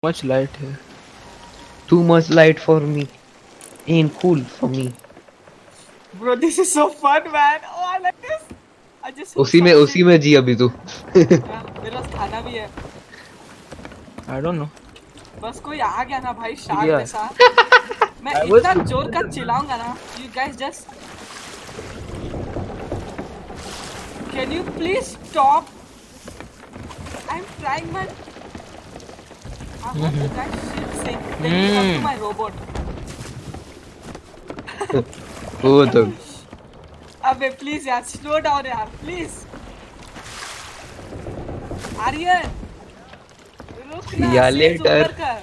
Much light here. Too much light for me. Ain't cool for me. Bro, this is so fun, man. Oh, I like this. I just hope उसी में जी अभी तू. मेरे पास खाना भी है. I don't know. बस कोई आ गया ना भाई शार्क Yeah. जैसा. मैं I was इतना जोर का चिल्लाऊंगा ना. You guys just. Can you please stop? I'm trying my. I hope you guys should think. Let me talk to my robot. वो तो. अबे प्लीज यार स्लो डाउन यार प्लीज. आर्यन रुक ना. या सेल्स later. ऊपर कर.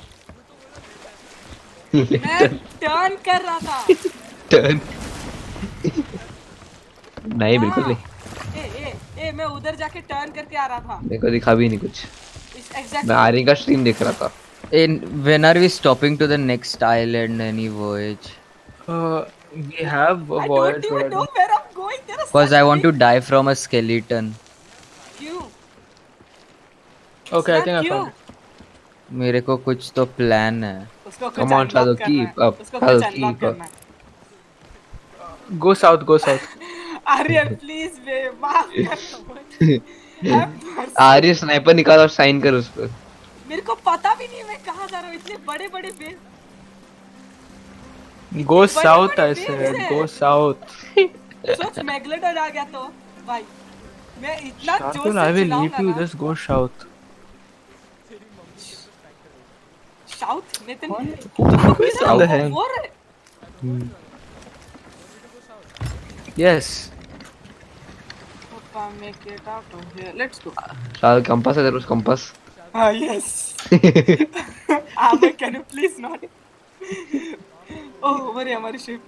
मैं टर्न कर रहा था. Turn. नहीं बिल्कुल हाँ. नहीं. ए मैं उधर जाके टर्न करके आ रहा था. मेरे को दिखा भी नहीं कुछ. इस मैं एग्जैक्टली. आर्यन का स्ट्रीम देख रहा था. When are we stopping to the next island? Any voyage? we have a I voyage, don't but I even know don't. where I'm going. There are Cause such I want to big. die from a skeleton. क्यों? Okay, I Snap think I क्यों? found it. मेरे को कुछ तो plan है. उसको कुछ Come on, unlock Shadow, करना keep है. up. उसको Shadow, कुछ अनलॉक keep up. करना है. Go south, go south. Aryan please बे माफ कर. आर्य स्नाइपर निकाल और साइन कर उस पर. मेरे को पता भी नहीं मैं कहाँ जा रहा हूँ. इतने बड़े बड़े वेव. Go बड़े south, बड़े I waves said. है. Go south. सोच मैग्लेडन आ गया तो भाई मैं इतना जोर Shardul, से I will leave चिल्लाऊंगा you. ना. Just go south. साउथ में तो Who is on the hell? वो रे. Yes. Papa, make it out of here. Let's go. शायद कंपास है तेरे उस compass. Ah, yes. But can you please not? Oh, over here, हमारी ship.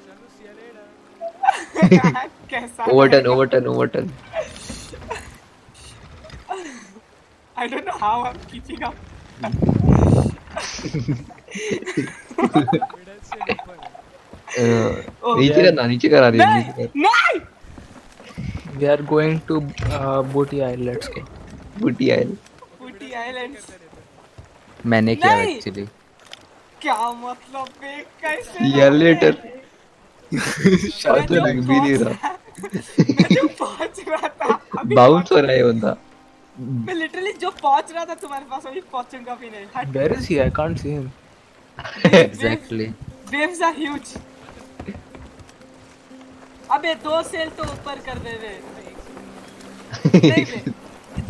कैसा? Overturn. I don't know how I'm keeping up. नीचे कर आर्यन. नहीं. We are going to Booty Isle. Let's go. बूटी आयल. Booty Islands. मैंने किया नहीं. actually. क्या मतलब बे कैसे? या लेटर. मैं तो लग भी नहीं रहा. जो पहुंच रहा था अभी बाउंस हो रहा है बंदा. मैं लिटरली जो पहुंच रहा था तुम्हारे पास अभी पहुंचूंगा भी नहीं. हट. Where is he? I can't see him. Exactly. Waves are huge. अबे 2 सेल तो ऊपर कर दे वे. नहीं बे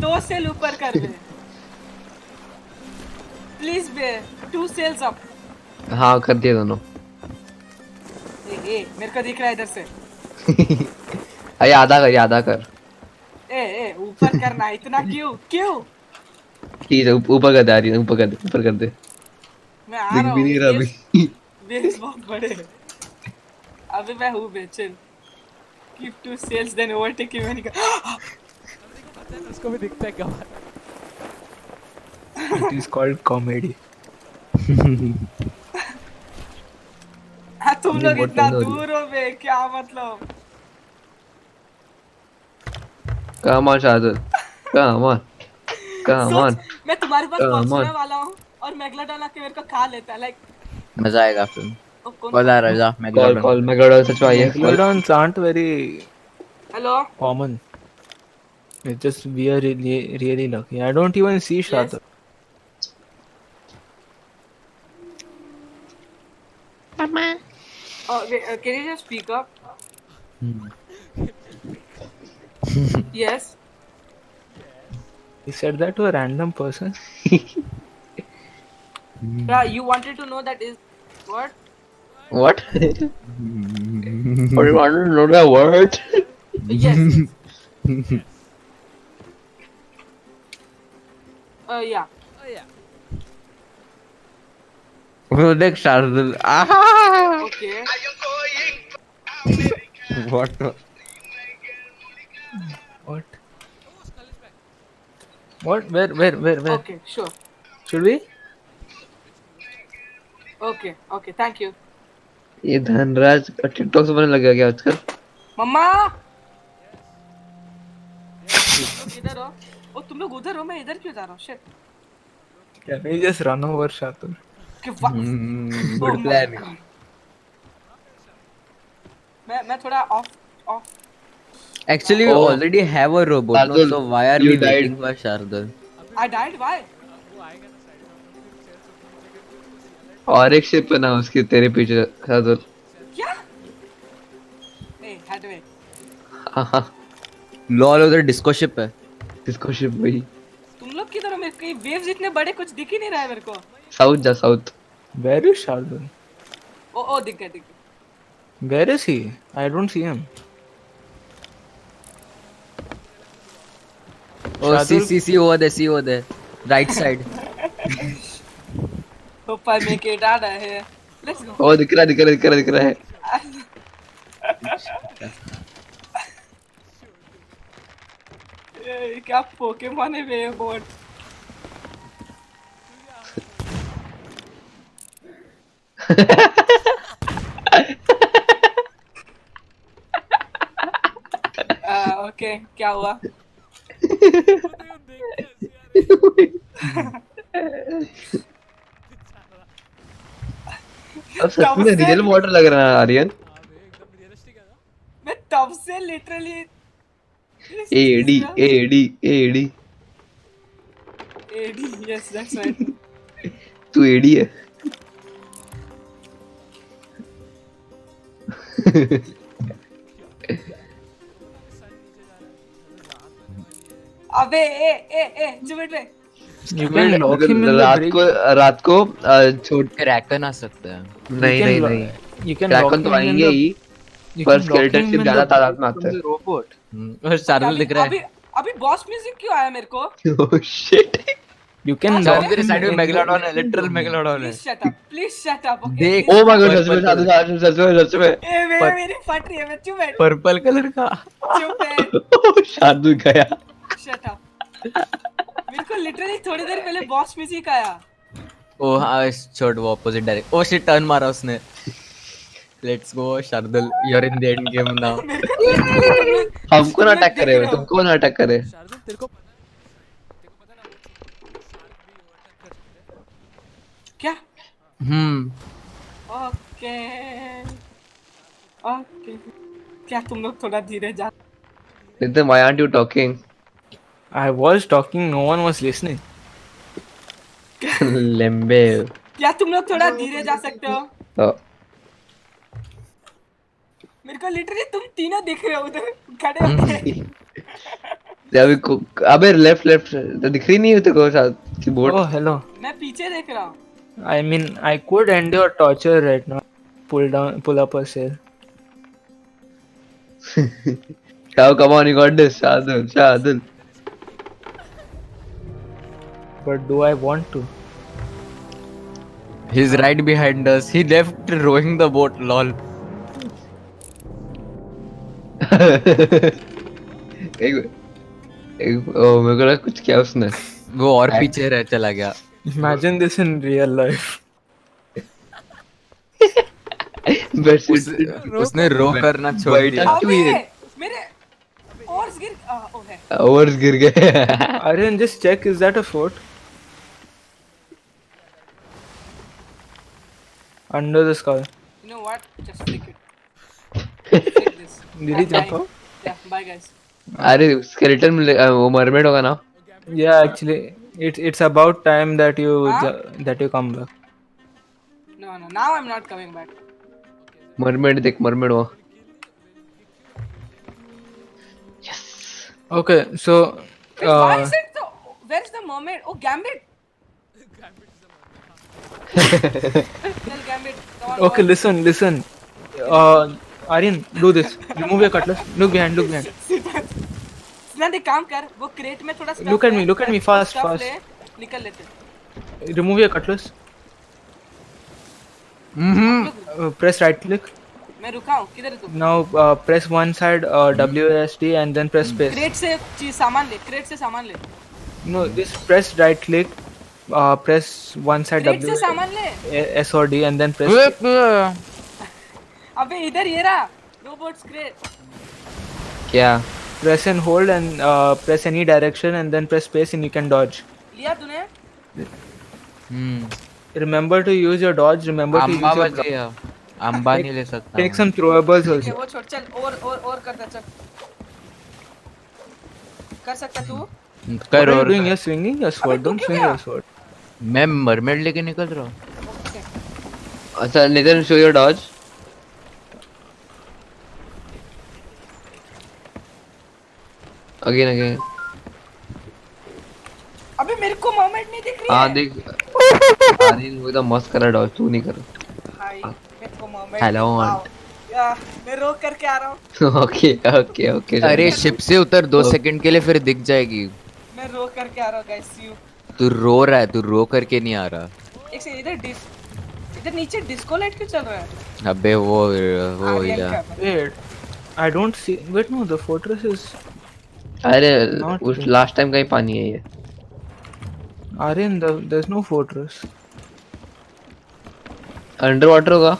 2 सेल ऊपर कर दे प्लीज बे. 2 सेल्स अप. हाँ कर दिया दोनों. ए मेरे को दिख रहा है इधर से. अरे आधा कर. ए ऊपर करना है. इतना क्यों? ठीक है ऊपर कर दे आर्यन. ऊपर कर दे. मैं आ दिख रहा भी हूँ. नहीं रहा अभी. वेव्स बहुत बड़े हैं. अबे मैं हूँ बे chill. Keep 2 sails then overtake him and उसको भी दिखता है क्या? It is called comedy. हाँ तुम मुझे लोग बहुत इतना ठंड हो रही है. दूर हो बे. क्या मतलब? Come on Shardul. Come on. सोच मैं तुम्हारे पास Come पहुंचने on. वाला हूँ और मेगलोडॉन आके मेरे को खा लेता है. लाइक मजा आएगा फिर. कौन? बता रहा Megalodon. Call Megalodon सच में आई है. Megalodons aren't very hello. common. It's just we are really lucky. I don't even see Shardul. Oh, wait, can you just speak up? Yes. He said that to a random person. Yeah, you wanted to know that is what? What? What do you want to know the word? Yes. Yeah. वो देख Shardul. Okay. What? What? What? Where? Okay, sure. Should we? Okay. Thank you. ये Dhanraj TikTok से बनने लगा क्या आजकल? मम्मा. तुम इधर हो. ओ तुम लोग उधर हो. मैं इधर क्यों जा रहा हूँ? Shit. Can we just run over Shatur? कि what? Oh Good my plan. God. मैं थोड़ा off. Actually, we Oh. already have a robot, no? Shardul, So why are you we died. waiting for Shardul? I died. Why? और एक ship है ना उसकी तेरे पीछे शार्दुल. क्या? Hey, Hathaway. हाँ LOL उधर disco ship है. किसको शिप वही. तुम लोग की तरह मेरे को वेव्स इतने बड़े कुछ दिख ही नहीं रहा है मेरे को. साउथ जा साउथ. Where is Shardul? ओ दिख गया. Where is he? I don't see him. Oh, Shardul- see over there. Right side. Hope I make it out of here. Let's go. ओ दिख रहा है. ये क्या पोकेमॉन है वे बोट. ओके क्या हुआ? अब सच में रियल वाटर लग रहा है आर्यन. मैं तब से literally AD yes that's right. तू एडी है. अबे ए जुबिट रे. You can lock him in the bridge. रात को छोड़. क्रैकन आ सकता है. नहीं. You can lock dragon him तो in आएंगे the. ही. You पर can lock skeleton him ship in ज्यादा the तादाद में bridge आते from हैं. the robot. और शार्दुल दिख रहा है. अभी बॉस म्यूजिक क्यों आया मेरे को? Oh shit. You can अच्छा, lock मेरे him साइड में in मेगालोडॉन है, the- लिटरल मेगालोडॉन है. Please shut up. देख. Oh my god, Purple सच में. ए मेरी फट रही है. मैं चुप बैठ. पर्पल कलर का. चुप बैठ. शार्दुल गया. Shut up. मेरे को लिटरली थोड़ी देर पहले बॉस म्यूजिक आया. ओ हाँ, छोड़ वो opposite direct. Oh shit, turn मारा उसने. Let's go Shardul, you are in the end game now. हमको ना अटैक करे, तुमको ना अटैक करे. शार्दुल तेरे को पता ना वो क्या? ओके क्या तुम लोग थोड़ा धीरे जा. Then why aren't you talking? I was talking, no one was listening. लेम्बे. क्या तुम लोग थोड़ा धीरे जा सकते हो? Oh. मेरे को लिटरली तुम तीनों दिख रहे हो उधर खड़े होके. अबे लेफ्ट दिख रही नहीं है तेरे को शायद की बोर्ड. Oh, hello. मैं पीछे देख रहा हूँ. I mean, I could end your torture right now. Pull up a sail. Come on, you got this, Shardul. But do I want to? He's right behind us. He left rowing the boat. Lol. मेरे को लगा कुछ किया उसने. वो और पीछे रह चला गया. Imagine this in real life. उसने रो करना छोड़ दिया. अबे मेरे ओर्स गिर. ओ है. ओवर्स गिर गए. Aryan, just check, is that a fort? Under the skull. You know what? Just flick it. Flick this. Did he jump out? Yeah, bye guys. अरे skeleton वो मरमेड होगा ना. Yeah, actually, it's about time that you Huh? that you come back. No, now I'm not coming back. Mermaid देख mermaid वो. Okay, so Wait, why is it so? Where's the mermaid? Oh, Gambit. Tell Gambit. Come on. okay, listen. Aryan, do this. Remove your cutlass. Look behind. सिद्धांत एक काम कर. वो crate में थोड़ा stuff Look at ले, me, look at me, fast, stuff fast. ले, निकल लेते. Remove your cutlass. Press right click. मैं रुका हूँ. किधर है तू? Now press one side WASD and then press space. Crate से चीज सामान ले. क्रेट से सामान ले. No, this press right click. Press one side crate से W सामान ले. S or D and then press. अबे इधर ये रहा. Robots crate. क्या? Press and hold and press any direction and then press space and you can dodge. लिया तूने? Remember to use your dodge. Remember to Amba use your बच गया। अम्बा नहीं ले सकता take मैं। some throwables ठीक है also. वो छोड़ चल और करता चल कर सकता तू What कर are you और doing? कर। You're swinging your sword. अबे तू Don't क्यों swing गया? your sword. मैं मरमेड लेके निकल रहा हूँ। ओके अच्छा Nitin show your dodge. Again. अबे मेरे को मोमेंट नहीं दिख रही हाँ है देख आर्यन वो तो मस्त करा dodge तू नहीं कर. भाई मेरे को मोमेंट Hello, मैं रोक करके आ रहा हूँ Okay. अरे शिप से उतर 2 सेकंड के लिए फिर दिख जाएगी। मैं रोक करके आ रहा हूँ गाइस यू तू रो रहा है, तू रो करके नहीं आ रहा। एक से इधर नीचे डिस्को लाइट क्यों चल रहा है अबे वो आर्यन या का Wait, I don't see. Wait, no, the fortress is. अरे Not उस true. लास्ट टाइम का ही पानी है ये. Aryan, there's no fortress. Under water होगा.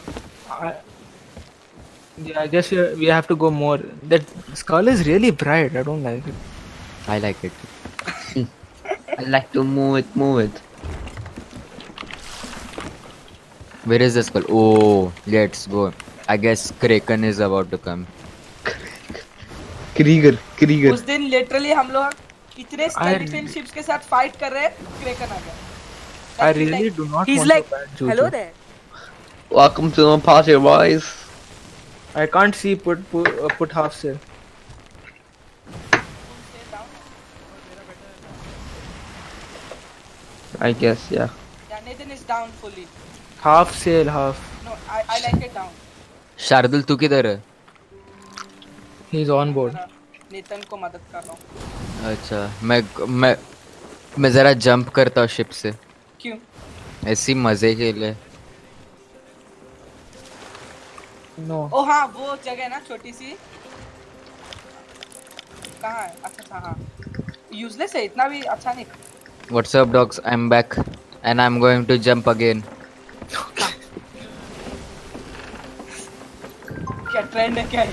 Yeah, I guess we have to go more. That skull is really bright. I don't like it. I like it. I like to move it. Where is the skull? Oh, let's go. I guess Kraken is about to come. Krieger. उस दिन literally हम लोग कितने skeleton ships के साथ fight कर रहे हैं क्रेकन आ गया I really do not he's want like to ban Juju. hello there Welcome to my party, boys. I can't see put half sail. I guess yeah. yeah Nathan is down fully Half sail, half. no I like it down Shardul तू किधर है? He's on board. नेतन को मदद कर रहा हूँ अच्छा, मैं जरा जंप करता हूँ शिप से, क्यों ऐसी मजे के लिए। No. ओ हाँ वो जगह ना छोटी सी कहाँ है अच्छा हाँ यूजलेस है इतना भी अच्छा नहीं What's up dogs? I'm back and I'm going to jump again. क्या ट्रेंड है क्या है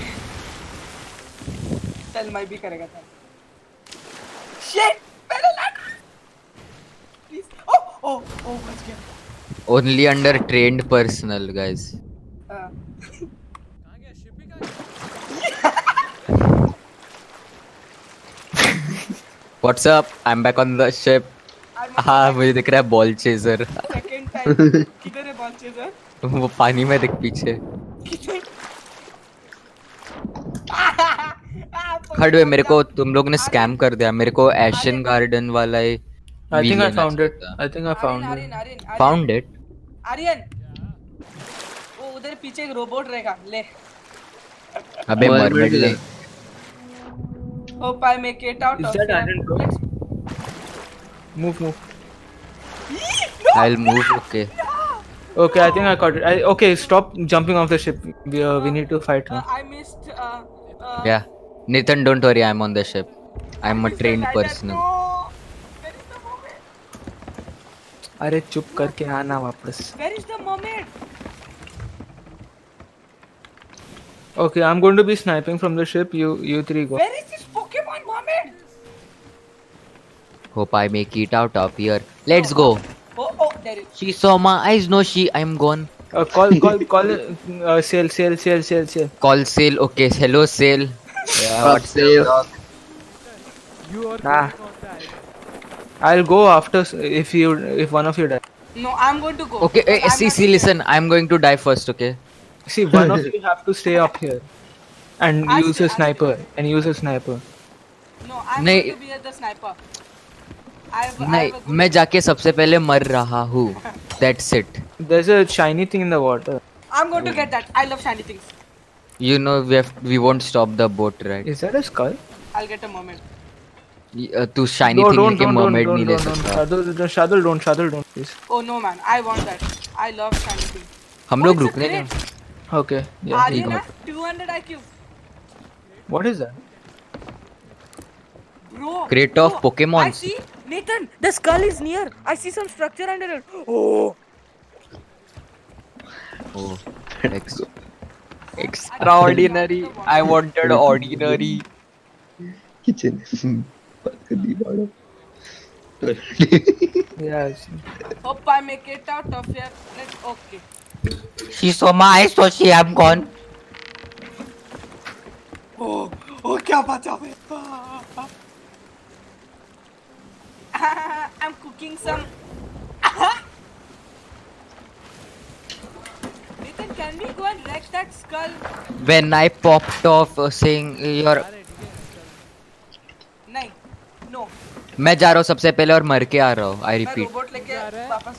चल मैं भी करेगा था शिट मैंने लगा प्लीज ओ बच गया Only under trained personnel guys. हाँ। कहाँ गया शिप ही कहाँ गया What's up? I'm back on the ship. हाँ मुझे दिख रहा है बॉल चेजर। सेकंड टाइम किधर है बॉल चेजर वो पानी में दिख पीछे। खड़े मेरे को तुम लोग ने स्कैम कर दिया, मेरे को एशियन गार्डन वाला ही I think I लेना found it. चाहिए था। I think I found it. Aryan Found it? Aryan वो उधर पीछे एक रोबोट रहेगा ले अबे मरमेड ले। hope I make it out Is of that here. Iron Bro? Let's- Move. I'll move. Okay. Okay, I think I caught it. Okay, stop jumping off the ship. We need to fight now. I missed Yeah. Nathan, don't worry. I'm on the ship. I'm a missed the trained ladder. person. No! Where is the moment? अरे चुप करके आना वापस. Where is the moment? Okay, I'm going to be sniping from the ship. You three go. Where is this Pokemon moment? Hope I make it out of here. Let's go. Oh, there it is. She saw my eyes. No, I'm gone. Call. Sail. Call sail. Okay. Hello, sail. Yeah, what's sail? up, dog? You are Nah. going on that. I'll go after if one of you die. No, I'm going to go. Okay. because I'm not See. here. Listen. I'm going to die first. Okay. See, one of you have to stay up here and I use see, a sniper. No, I'm नहीं। going to be the sniper. I have a नहीं, good- मैं जाके सबसे पहले मर रहा हूँ. That's it. There's a shiny thing in the water. I'm going to get that. I love shiny things. You know we won't stop the boat, right? Is that a skull? I'll get a moment. तू shiny thing लेके mermaid नहीं ले सकता. Shadul, don't, please. Oh no, man. I want that. I love shiny things. हम Oh, लोग it's a रुकने crate. दें. Okay, yeah. Aryan, got 200 IQ. What is that? Bro. Crate bro, of Pokemons. I see. Nathan, the skull is near. I see some structure under it. Oh. Oh, extraordinary. I wanted ordinary. Kitchen. बात कर दी बाड़ो. Yes. Hope I make it out of here. Okay. She saw my eyes, so I'm gone. Oh, क्या बचा है? I'm cooking some. Nathan, can we go and wreck that skull? When I popped off saying your नहीं, no. मैं जा रहा हूँ सबसे पहले और मर के आ रहा हूँ. I मैं repeat. रोबोट लेके वापस.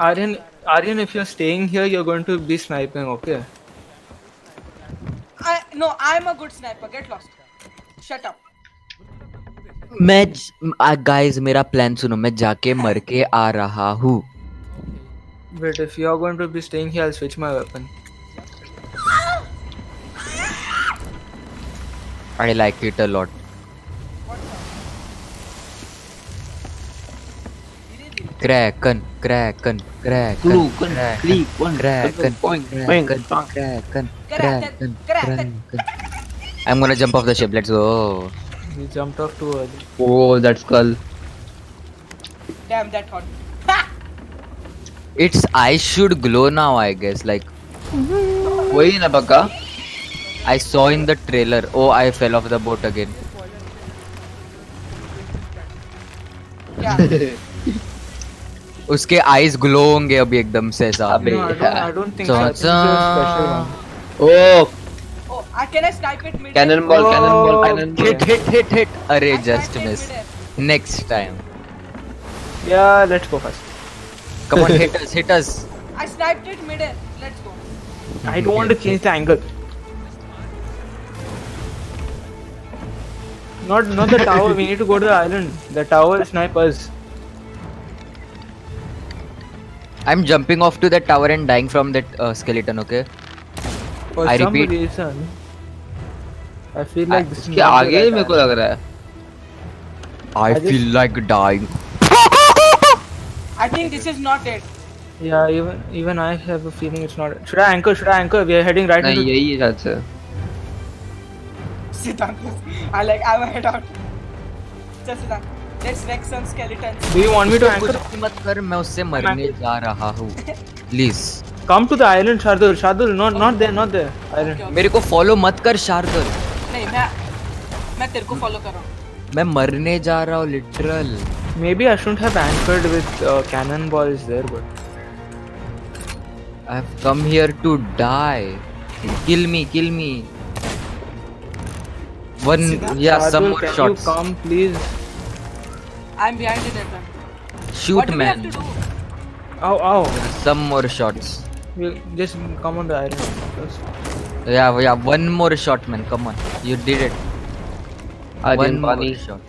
Aryan, if you're staying here, you're going to be sniping, okay? No, I'm a good sniper. Get lost. Shut up. Guys मेरा प्लान सुनो. मैं जाके मर के आ रहा हूँ. Wait, if you're going to be staying here, I'll switch my weapon. I like it a lot. Kraken. I'm gonna jump off the ship. Let's go. You jumped off too early. Oh, that skull. Damn, that hot. Its eyes should glow now, I guess. Like वही ना पक्का. I saw in the trailer. Oh, I fell off the boat again. क्या? उसके eyes glow होंगे अभी एकदम से ऐसा. अबे No, I don't think So- so. I think it's a special one. Oh, Oh, can I snipe it mid? cannonball, cannonball, Oh, cannonball. Hit. अरे just miss. Next time. Yeah, let's go first. Come on, hit us. I sniped it mid-air. Let's go. I don't want to change the angle. Not the tower. We need to go to the island. The tower will snipe us. I'm jumping off to that tower and dying from that skeleton. Okay. For I some repeat. reason, I feel like this is इसके not आगे the right मेरे को time. लग रहा है. I feel like dying. I think this is not it. Yeah, even I have a feeling it's not. Should I anchor? We are heading right नहीं into. यही है शायद से. Siddhant. I'm head out. चल Siddhant. Let's wreck some skeletons. Do you want me to anchor? कुछ मत कर. मैं उससे मरने जा रहा हूँ. Please. Come to the island, Shardul. Not there. Island. Okay. मेरे को follow मत कर शार्दुल. नहीं, मैं तेरे को follow कर रहा हूँ. मैं मरने जा रहा हूँ literal. Maybe I shouldn't have anchored with cannonballs there, but I've come here to die. Kill me. One, yeah, some Shardul, more can shots. you come, please? I'm behind you, Nathan. Shoot, What do we have man. to do? Ow. Some more shots. You just come on the island first. Yeah, one more shot, man. Come on, you did it. Aryan One more पानी. shot.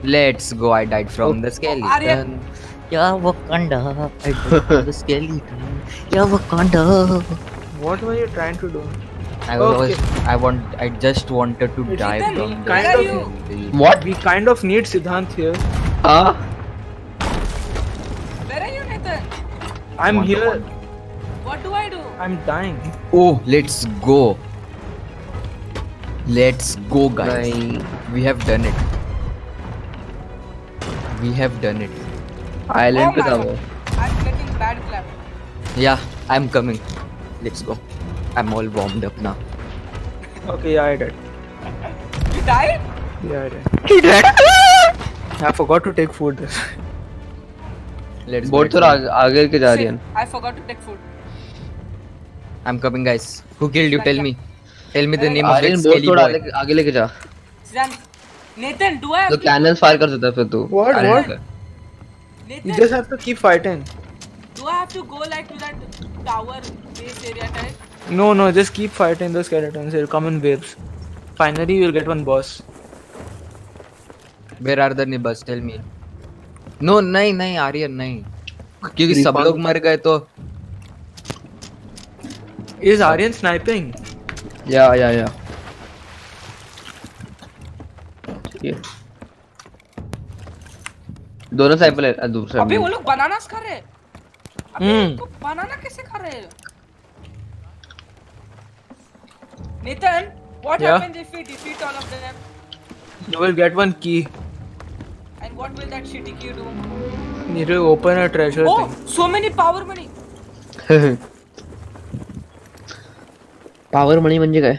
Let's go. I died from the skeleton. Aryan. Yeah, Wakanda. I died from the skeleton. Yeah, Wakanda. What were you trying to do? I just wanted to die Nathan, from the where are you? skeleton. What? We kind of need Siddhant here. हाँ. Where are you, Nathan? I'm here. What do I do? I'm dying. Oh, let's go. Let's go, guys. नहीं. We have done it. Island पे my था God. वो. I'm getting bad clap. Yeah, I'm coming. Let's go. I'm all warmed up now. Okay, yeah, I did. You died? Yeah, I did. I forgot to take food. Let's boat go. थोड़ा आगे के जा रही है. Shit, I forgot to take food. I'm coming, guys. Who killed you? Tell me. Tell me the name of that Aryan bot skelly थोड़ा boy. आगे लेके जा. Siddhant. Nathan, do I have तो to... कैनन फायर कर सकता है फिर तू. What? Aryan What? पे. You Nathan, just have to keep fighting. do I have to go like to that tower base area type? No, just keep fighting the skeletons. They'll come in waves. Finally, you'll get one boss. Where are the neighbors? Tell me. No, नहीं आर्यन नहीं. क्योंकि सब लोग मर गए तो. Is Aryan sniping? या. ये. दोनों साइड पे दूसरा. अबे वो लोग बनानास खा रहे हैं. अबे तो बनाना कैसे खा रहे हैं? Nathan, what Yeah? happens if we defeat all of them? You will get one key. And what will that shitty key do? Need to open a treasure Oh, thing. so many power money. Power money म्हणजे काय?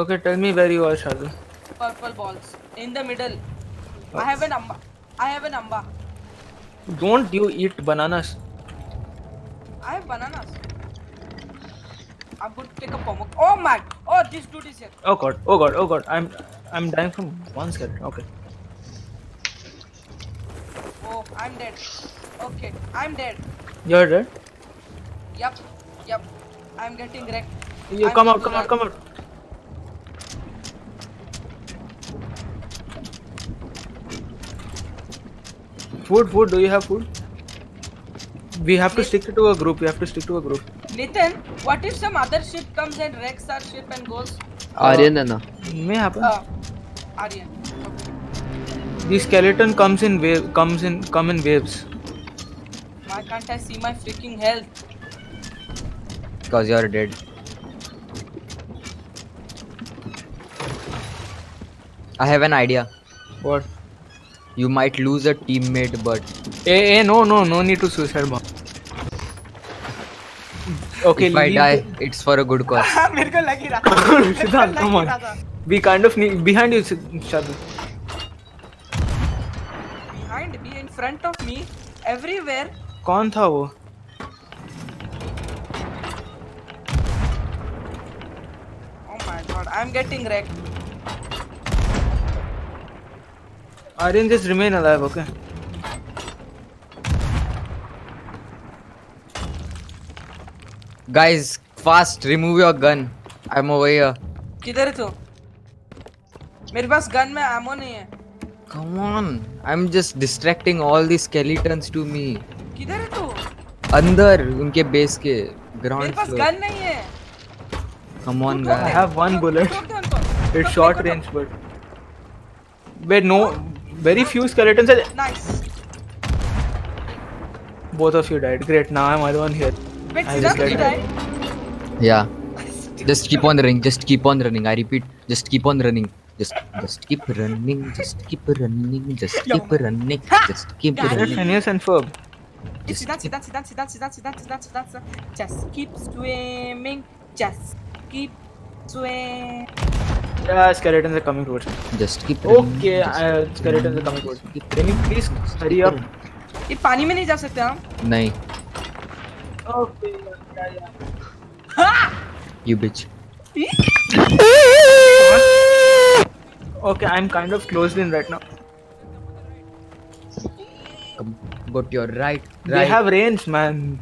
Okay, tell me where you are, Shardul. Purple balls in the middle. I have an amba. I have an amba. Don't you eat bananas? I have bananas. I'm going to take a pomok. Oh my! Oh, this dude is here. Oh god, oh god, oh god. I'm dying from one skeleton. Okay. Oh, I'm dead. Okay, I'm dead. You're dead? Yup, yup. I'm getting wrecked. You I'm come out, going to come out, die. come out. Food, food, do you have food? We have to stick to a group, we have to stick to a group. Nathan, what if some other ship comes and wrecks our ship and goes? Aryan है ना? May happen. Aryan. Okay. The skeleton comes in come in waves. Why can't I see my freaking health? Because you're dead. I have an idea. What? You might lose a teammate, but No need to suicide bomb. Okay, if I leave die, it's for a good cause. मेरे को लग ही रहा था. Siddharth, come on. We kind of need behind you, Shardul. Behind me, in front of me, everywhere. कौन था वो? Oh my god, I'm getting wrecked. Aryan, just remain alive, okay? Guys, fast, remove your gun. I'm over here. किधर है तू? मेरे पास gun में ammo नहीं है. Come on. I'm just distracting all the skeletons to me. किधर है तू? अंदर उनके बेस के मेरे ग्राउंड पास फ्लोर. गन नहीं है. Come on, ठोक I they. guys. have one bullet. ठोक दे उनको. It's ठोक short they, range, but wait, no, very few skeletons. Are... Nice. Both of you died. Great. Now I'm other one here. Wait, I Siddharth, just you died. died? Yeah. Just keep on running. Just keep on running. I repeat. Just keep on running. Just keep running. Just keep running. Just keep running. Just keep Guys. running. Phineas and Ferb. Just Siddharth. Just keep swimming. Just keep swimming. Yeah, skeletons are coming towards me. Just keep running. Okay, Just skeletons are coming towards me. Can you please hurry up? ये पानी में नहीं जा सकते हम? नहीं. Okay. हाँ! You bitch. Okay, I'm kind of closed in right now. Come, go to your right. They have range, man.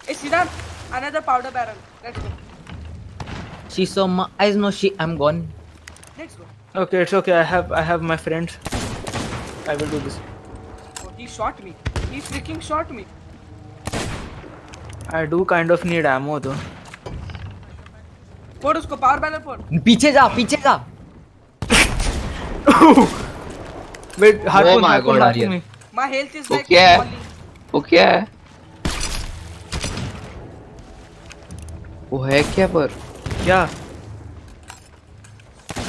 Hey, Siddharth, another powder barrel. Let's go. She saw my eyes. No, I'm gone. Let's go. Okay, it's okay. I have my friends. I will do this. Oh, he shot me. He freaking shot me. I do kind of need ammo though. फोड़ उसको power banner फोड़. पीछे जा. पीछे जा. Wait, harpoon, my harpoon, God, harpoon Aryan. me. My health is वो like क्या है? falling. वो क्या है? वो है क्या पर? Yeah.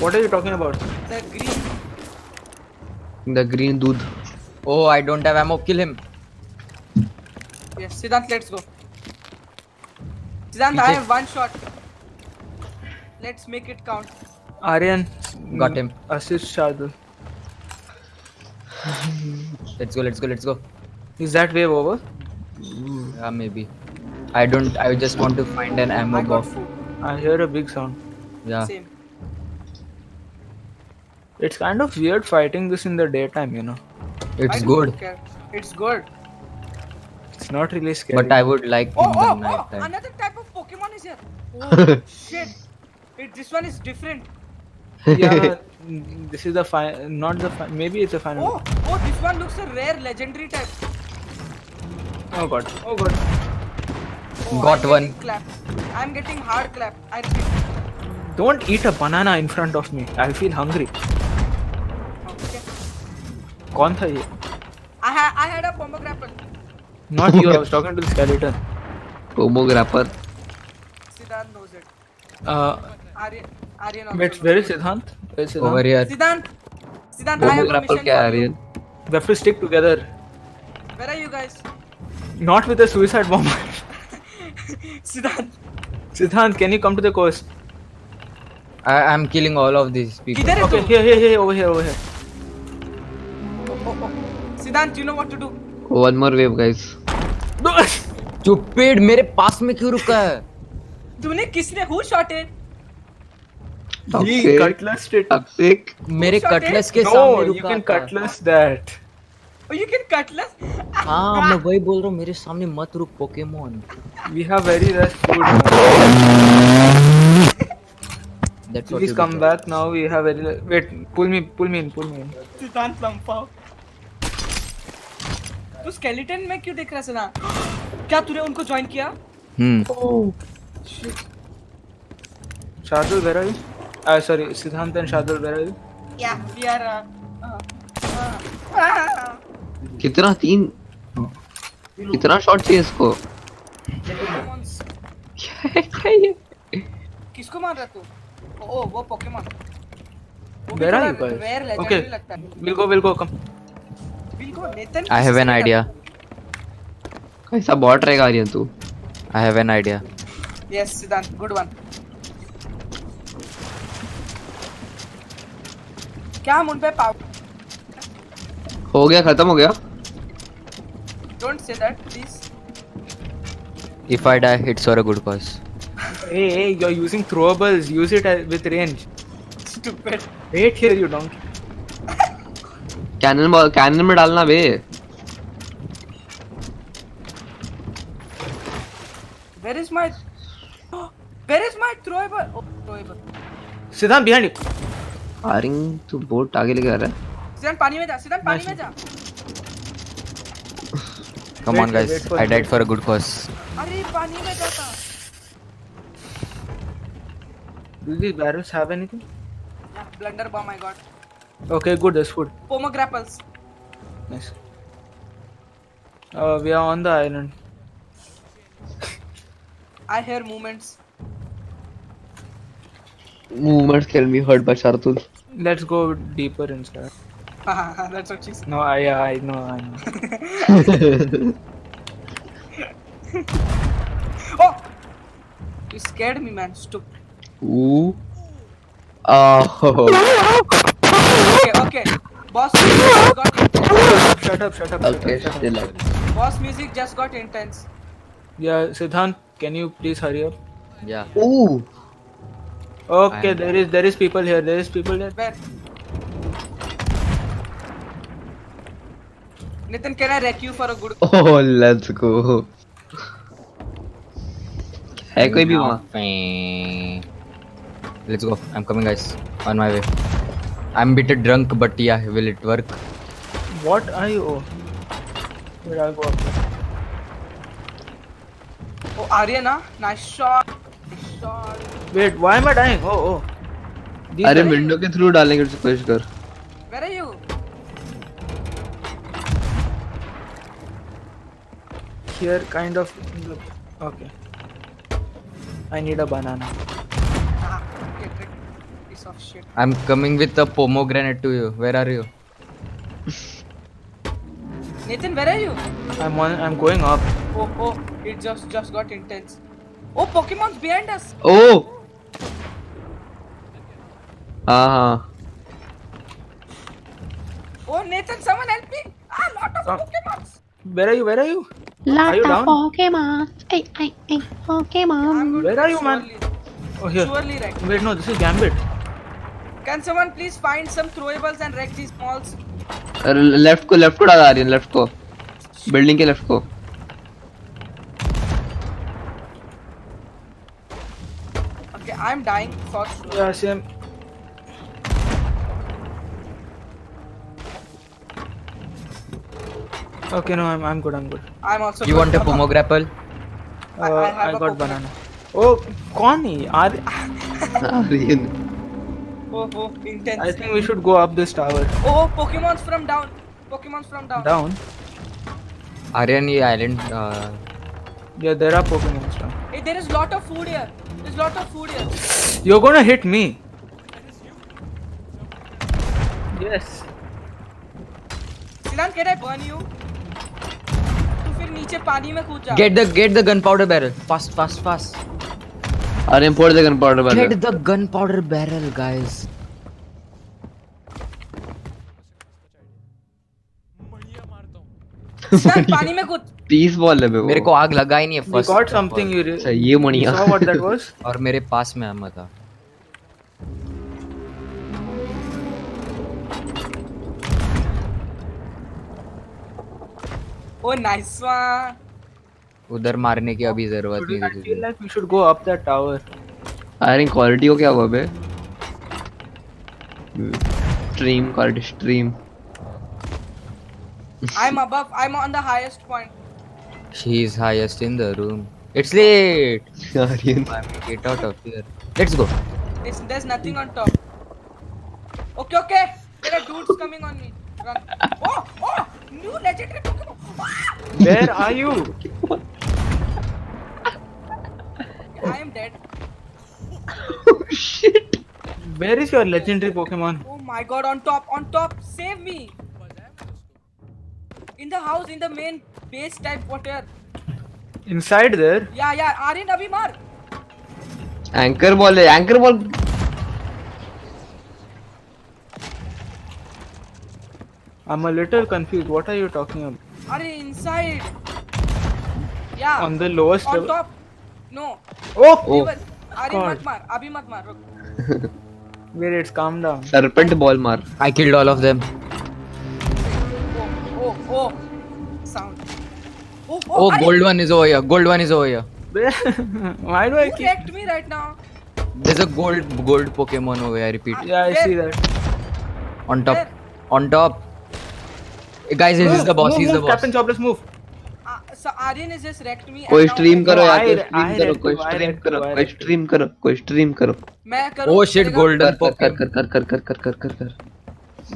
What are you talking about? The green. The green दूध. Oh, I don't have ammo. Kill him. Yes, Siddharth, let's go. Siddharth, I have one shot. Let's make it count. Aryan. Got him. Assist Shardul. Let's go. Let's go. Let's go. Is that wave over? Yeah, maybe. I don't. I just want to find an ammo I got box. food. I hear a big sound. Yeah. Same. It's kind of weird fighting this in the daytime, you know. It's I good, don't care. It's good. It's not really scary. but I would like Oh, in the oh, night oh! time. Another type of Pokemon is here. Oh shit! This one is different. Yeah, this is the not the maybe it's a final. Oh, oh! This one looks a rare legendary type. Oh god. Oh god. Oh, Got I'm one. getting clapped. I'm getting hard clapped. I repeat. Don't eat a banana in front of me. I feel hungry. Okay. कौन था ये? I had a pomegranate. Not you. I was talking to the skeleton. Pomographer. Siddharth knows it. Aryan also. Wait, where is Siddhant? Where is Siddhant? Over here. Siddhant, I Pomo have a grapple mission क्या for है you. Aryan? We have to stick together. Where are you guys? Not with a suicide bomber. Siddhant, Siddhant, can you come to the coast? I'm killing all of these people. किधर है Okay, तू? here, over here. Oh. Siddhant, you know what to do. One more wave guys. Stupid, मेरे पास में क्यों रुका है? तूने किसने who shot it? He Toxic. cutlassed it. Toxic. मेरे shot कटलेस it? के No, सामने you रुका can था। cutlass that. Oh, you can cutlass? हाँ, मैं वही बोल रहा हूँ, मेरे सामने मत रुक Pokemon. We have very less food. That's what Please you come do. back now. We have very wait. Pull me in. Siddhant लंपाओ. तू skeleton में क्यों देख रहा है सिना? क्या तूने उनको join किया? Shardul, where are you? Sorry, Siddhant and Shardul, where are you? Yeah, we are. कितना 3 कितना शॉट चाहिए इसको? Pokemons. क्या ये? किसको मार रहा तू? ओ वो Pokemon. Where are you guys? Rare legendary Okay, लगता है। we'll go. Come. बिल्कुल Nathan. I have an idea. कैसा बॉट रहेगा आर्यन तू? I have an idea. Yes, Siddhant, good one. क्या हम उन पे पाव? हो गया खत्म हो गया? Don't say that, please. If I die, it's for a good cause. Hey, you're using throwables. Use it with range. Stupid. Wait here, you donkey. Cannon में डालना बे. Where is my throwable? Oh, throwable. Siddhant, behind you. Aryan तू boat आगे लेके आ रहा है? Siddhant पानी में जा, Siddhant पानी में जा. Come on, Wait guys. for I it. died for a good cause. अरे पानी में जाता. Do these barrels have anything? Blunder bomb I got. Okay, good. That's food. Pomograpples. Nice. We are on the island. I hear movements. Movements can be heard by Shardul. Let's go deeper inside. That's what she said. No, I know. Oh! You scared me, man. Stupid. Ooh. Oh. Okay. Boss music just got intense. Shut up. Okay, still up. Boss music just got intense. Yeah, Siddhant, can you please hurry up? Yeah. Ooh. Okay, I'm- there is people here. Where? Nathan, can I wreck you for a good? Oh, let's go. है कोई भी वहाँ? Let's go. I'm coming, guys. On my way. I'm a bit drunk, but yeah, will it work? What are you? Where I'll go up there. Oh, Aryana, nice shot. Nice shot. Wait, why am I dying? Oh. These अरे guys- window के through डालने की कोशिश कर. Where are you? Here, kind of. Okay. I need a banana. Okay, trick. Piece of shit. I'm coming with a pomegranate to you. Where are you? Nathan, where are you? I'm going up. Oh, it just got intense. Oh, Pokemon's behind us. Oh. हाँ. Oh, Nathan, someone help me. Lot of Ah. Pokemons. Where are you? Lot Are you of down? Pokemon. Ay, Pokemon. I'm going Where to are you, man? surely- Oh, here. Surely wreck. Wait, no, this is Gambit. Can someone please find some throwables and wreck these malls? Left को डाल Aryan, left को. Building के left को. Okay, I'm dying for sure. Yeah, same. Okay, no, I'm good. I'm also. You good. want a pomograpple? I have I a got Pokemon. banana. Oh, कौन है? Aryan. Oh, intense. I think we should go up this tower. Oh, Pokemon's from down. Down? Aryan, ye island. Yeah, there are Pokemon down. Hey, there is lot of food here. You're gonna hit me. Yes. Silan, can I burn you? तू फिर नीचे पानी में कूद जा. Get the gunpowder barrel. Fast. Aryan, pour the gunpowder barrel. Get the gunpowder barrel, guys. मणिया मारता हूँ. Silan, पानी में कूद. 30 बॉल है बे वो. मेरे को आग लगा ही नहीं है You first. got something. अच्छा ये मणिया. You saw what that was? और मेरे पास में आमा था. Oh, nice one. उधर मारने की अभी जरूरत Today नहीं I थी feel तुझे. like we should go up that tower. Aryan quality को क्या हुआ बे? Stream quality stream. I'm above. I'm on the highest point. She is highest in the room. It's late. Aryan. Get out of here. Let's go. There's nothing on top. Okay. There are dudes coming on me. Run. Oh! New legendary Pokemon. Where are you? I am dead. Oh shit. Where is your legendary Pokemon? Oh my god, on top. Save me. In the house, in the main base type whatever. Inside there? Yeah. Aryan, abhi maar. Anchor ball है. Anchor ball. I'm a little confused. What are you talking about? Aryan, inside. Yeah. On the lowest On level? top. No. Oh! Even. Aryan, God. mat maar. Abhi mat maar. Ruk. Wait, it's calm down. Serpent ball मार. I killed all of them. Oh. Sound. Oh, Aryan, gold one is over here. Why do I who keep... wrecked me right now? There's a gold Pokemon over here. I repeat. Yeah, I see that. On top. Where? On top. Guys, this is the boss. He's the boss. Captain Jobless, move. So Aryan has just wrecked me. कोई and now stream मैं- करो No, यार. I read कोई to, I stream read करो. to, I कोई read stream करो. कोई stream करो. मैं करूँ. Oh shit, चलेगा? golden कर Pokemon. कर.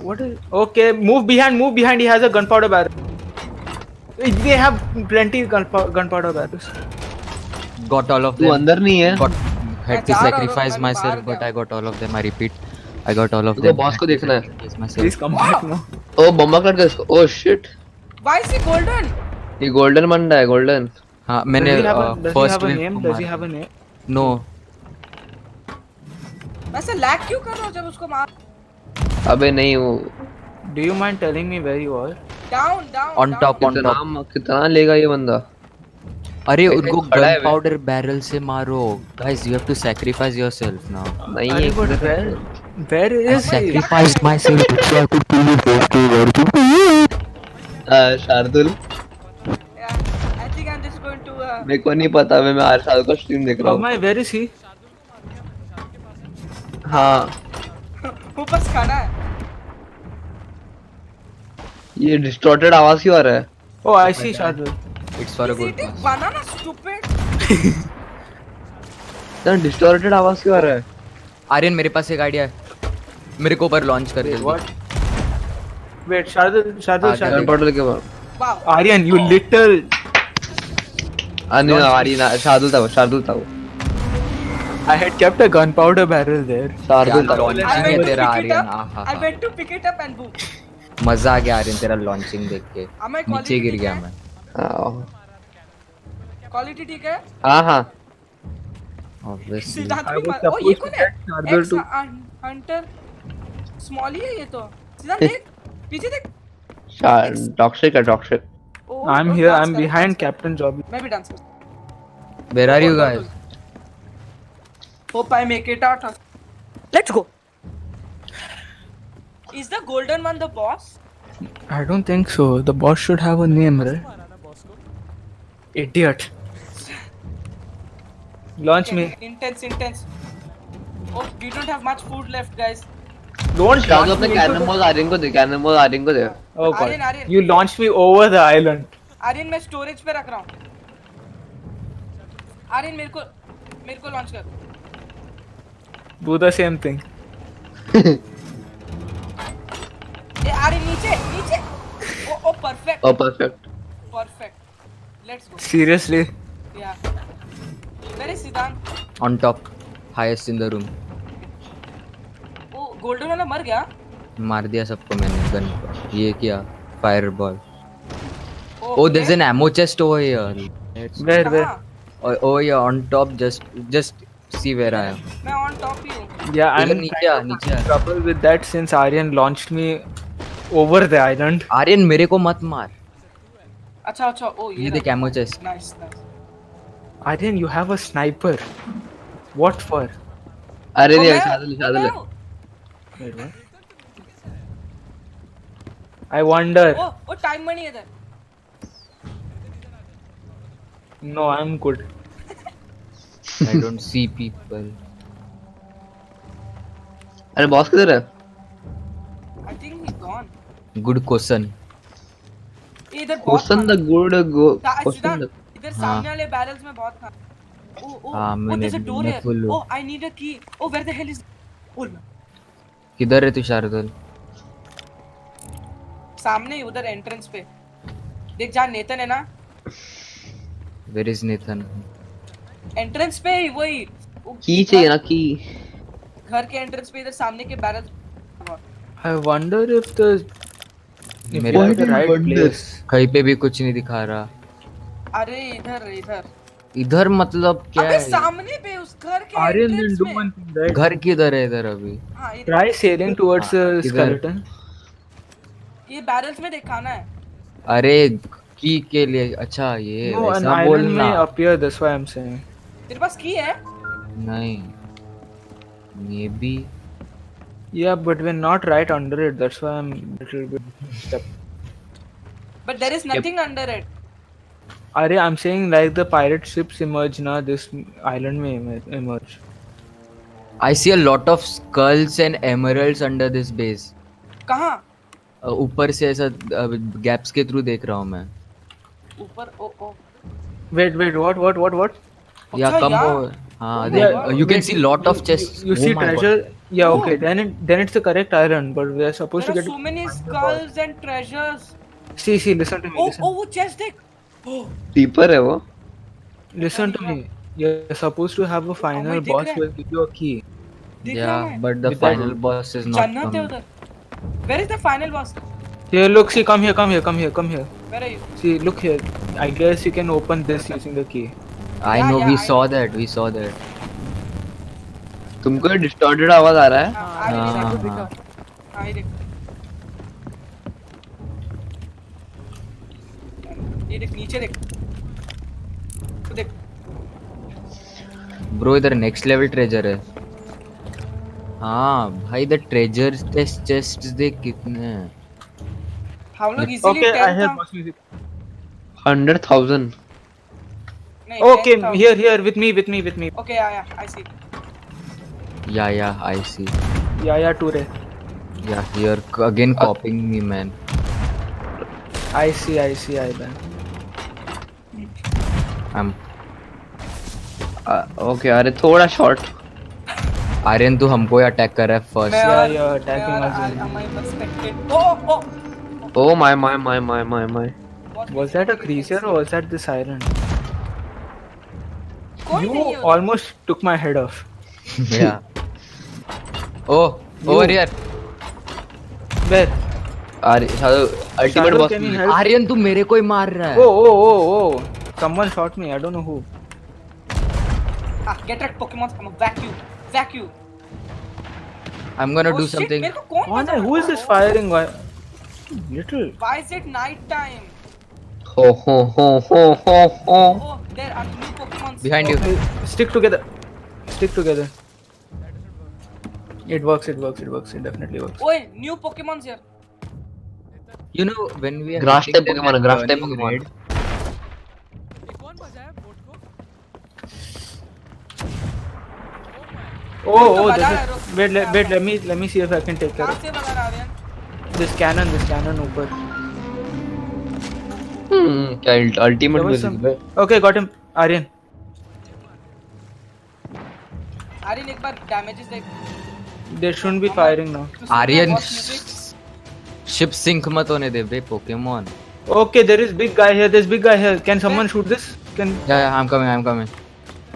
What is... Okay, move behind. He has a gunpowder barrel. They have plenty gunpowder barrels. Got all of तू them. अंदर नहीं है. Got had to जा रहा हूँ, sacrifice मैं बाहर myself, but गया। I got all of them. I repeat, I got all of तो them. boss को देखना है. Sacrifice myself. Please come back now. ओ बम्बा कट कर इसको. Oh shit. Why is he golden? ये golden बंदा है golden. हाँ Does मैंने he have a first wave name? को Does he मारा। have a name? No. वैसे लैग क्यों कर रहा हूँ जब उसको मार? अबे नहीं वो. Do you mind telling me where you are? Down. On top. कितना लेगा ये बंदा. अरे एक उनको खड़ा है बे। gunpowder barrel से मारो. Guys, you have to sacrifice yourself now. नहीं Are है. you good? Where is he? Sacrificed myself. Shardul. Yeah, I think I'm just going to. मेरे को नहीं पता. मैं हर साल का स्ट्रीम देख रहा हूँ. Where is he? हाँ. वो बस खाना है. ये डिस्टॉर्टेड आवाज क्यों आ रहा है. Oh, I see Shardul. It's for a He's good eating cause. banana, stupid. इतना डिस्टॉर्टेड आवाज क्यों आ रहा है. आर्यन मेरे पास एक आइडिया है. मेरे को ऊपर लॉन्च कर Wait, they. what? Wait, Shardul. gunpowder के बाद. Wow. Aryan, you little... नहीं आ रही ना. शार्दुल था वो. I had kept a gunpowder barrel there. Shardul था. launch I है went to तेरा pick it Aryan. up. I went to pick it up and boom. मजा आ गया आर्यन तेरा लॉन्चिंग देख के. Am I नीचे quality गिर ठीक गया है? मैं. Quality ठीक है? हाँ. Obviously. सिद्धांत I को was मार. ओ ये supposed कौन to है? get Shardul to... hunter. Small ही है ये तो. सिद्धांत देख. पीछे देख. टॉक्सिक है toxic. Oh, I'm oh, here. dance I'm कर, behind dance कर. Captain Jobless. मैं भी डांस करता Where are you guys? हूँ. Hope I make it out. Let's go. Is the golden one the boss? I don't think so. The boss should have a name, right? मारा ना boss को. Idiot. Launch me. Intense. Oh, we don't have much food left, guys. Don't Shardul launch अपने me cannon into ball Aryan को दे. Oh god. Aryan. You launched me over the island. Aryan मैं storage पे रख रहा हूँ. आर्यन मेरे को लॉन्च कर. Do the same thing. ए आर्यन नीचे. ओ perfect. Perfect. Let's go. Seriously? Yeah. Where is Siddhant? On top. highest in the room. ओ गोल्डन वाला मर गया. मार दिया सबको मैंने गन. ये क्या? Fireball. ओ Oh, there's an ammo chest over here. Where? Oh yeah, on top. Just see where I am. मैं ऑन टॉप ही हूँ. Yeah, इधर I'm नीचे आ, नीचे आ. trouble with that since Aryan launched me over the island. Aryan मेरे को मत मार. अच्छा ओ ये देख ammo chest. Nice. Aryan, you have a sniper. What for? अरे नहीं Shardul Wait, what? I wonder. ओ टाइम मनी इधर. No, I'm good. I don't see people. अरे बॉस किधर है? I think he gone. Good question. इधर question the good go question इधर सामने वाले बैरल्स में बहुत था. ओ हाँ, मैंने- there's a door मैं here. full हूँ. Oh, I need a key. Oh, where the hell is? Oh, किधर है तू शार्दुल? सामने ही उधर एंट्रेंस पे. देख जहाँ नेतन है ना. Where is Nathan? एंट्रेंस पे ही वही. की चाहिए ना की. घर के एंट्रेंस पे इधर सामने के barrel. I wonder if the मेरे we're Why at the do you right wonder? place. कहीं पे भी कुछ नहीं दिखा रहा. अरे इधर. इधर मतलब क्या अबे है? सामने पे उस घर के Aryan, then एंट्रेंस do में. one thing, right? घर किधर है इधर अभी? हाँ इधर. Try sailing towards the इधर. skeleton. ये बैरल्स में दिखाना है. अरे की के लिए. अच्छा ये No, an वैसा island बोलना. may appear. That's why I'm saying. तेरे पास की है? नहीं. Maybe. Yeah, but we're not right under it. That's why I'm little bit stuck. But there is nothing under it. Arey, I'm saying like the pirate ships emerge now, this island may emerge. I see a lot of skulls and emeralds under this base. कहाँ? ऊपर से ऐसा gaps के through देख रहा हूँ मैं. ऊपर. ओ. Wait, what? या अच्छा, कम यहाँ? हो. हाँ Yeah, देख. You can wait, see lot of chests. You see Oh my God. treasure? Yeah, Oh. okay. Then it's the correct island, but we are supposed There to are get. so many skulls and treasures. See, listen to me. Listen. वो chest देख. Oh, tipper है वो. Listen to me. You're supposed to have a final भाई, दिख boss रहा है. who will give you a key. दिख रहा Yeah, है. but the With that final one. boss is not जन्नत है coming. उधर. Where is the final boss? Here, look. See, come here. Where are you? See, look here. I guess you can open this using the key. I Yeah, know. yeah, We I saw that. We saw that. तुमको distorted आवाज आ रहा है? हाँ, आ रही है, हाँ, देखो. हाँ. हाँ, ये देख. ये देख नीचे देख. तो देख. Bro, इधर next level treasure है. हाँ भाई, the treasure chests देख कितने हैं. हम लोग इजीली Okay, I 10 hear था. boss music. 100,000. नहीं, Okay, 10 था. here, with me. Okay, yeah, I see. Yeah, I see. Yeah, Ture. Yeah, you're again copying me, man. I see, I bet. I'm. Okay अरे थोड़ा short. Aryan तू हमको attack कर रहा है first. Yeah, you're attacking us. Am I perspective? Oh. Oh my. Was that a creature or was that this island? कोई नहीं है You उधर. almost took my head off. Yeah. Oh, over here. Where? अरे ultimate Shadow, boss. can you help? Aryan तू मेरे को ही मार रहा है. Oh. Someone shot me. I don't know who. Get wrecked, Pokemon. I'm a vacuum. I'm gonna do shit, something. मेरे को कौन Oh, बचा? who is this firing? Why? Little. Why is it night time? हो. Oh, there are new Pokemon. Behind you. Okay, stick together. It works. It definitely works. Oi, new Pokemons here. You know when we are Grass hitting type them Pokemon, at grass type burning Pokemon. red, ये कौन बजाया boat को? Oh, बजा this रहा है, is. रुक. Wait. Let me see if I can take care कहाँ of से बता रहा है? this cannon ऊपर. क्या ultimate There was music some- Okay, got him. Aryan. Aryan एक बार damages देख. They shouldn't be firing now. तू सुन रहा है Aryan boss music? ship sink मत होने दे बे Pokemon. Okay, there is big guy here. Can someone shoot this? Can Yeah, I'm coming.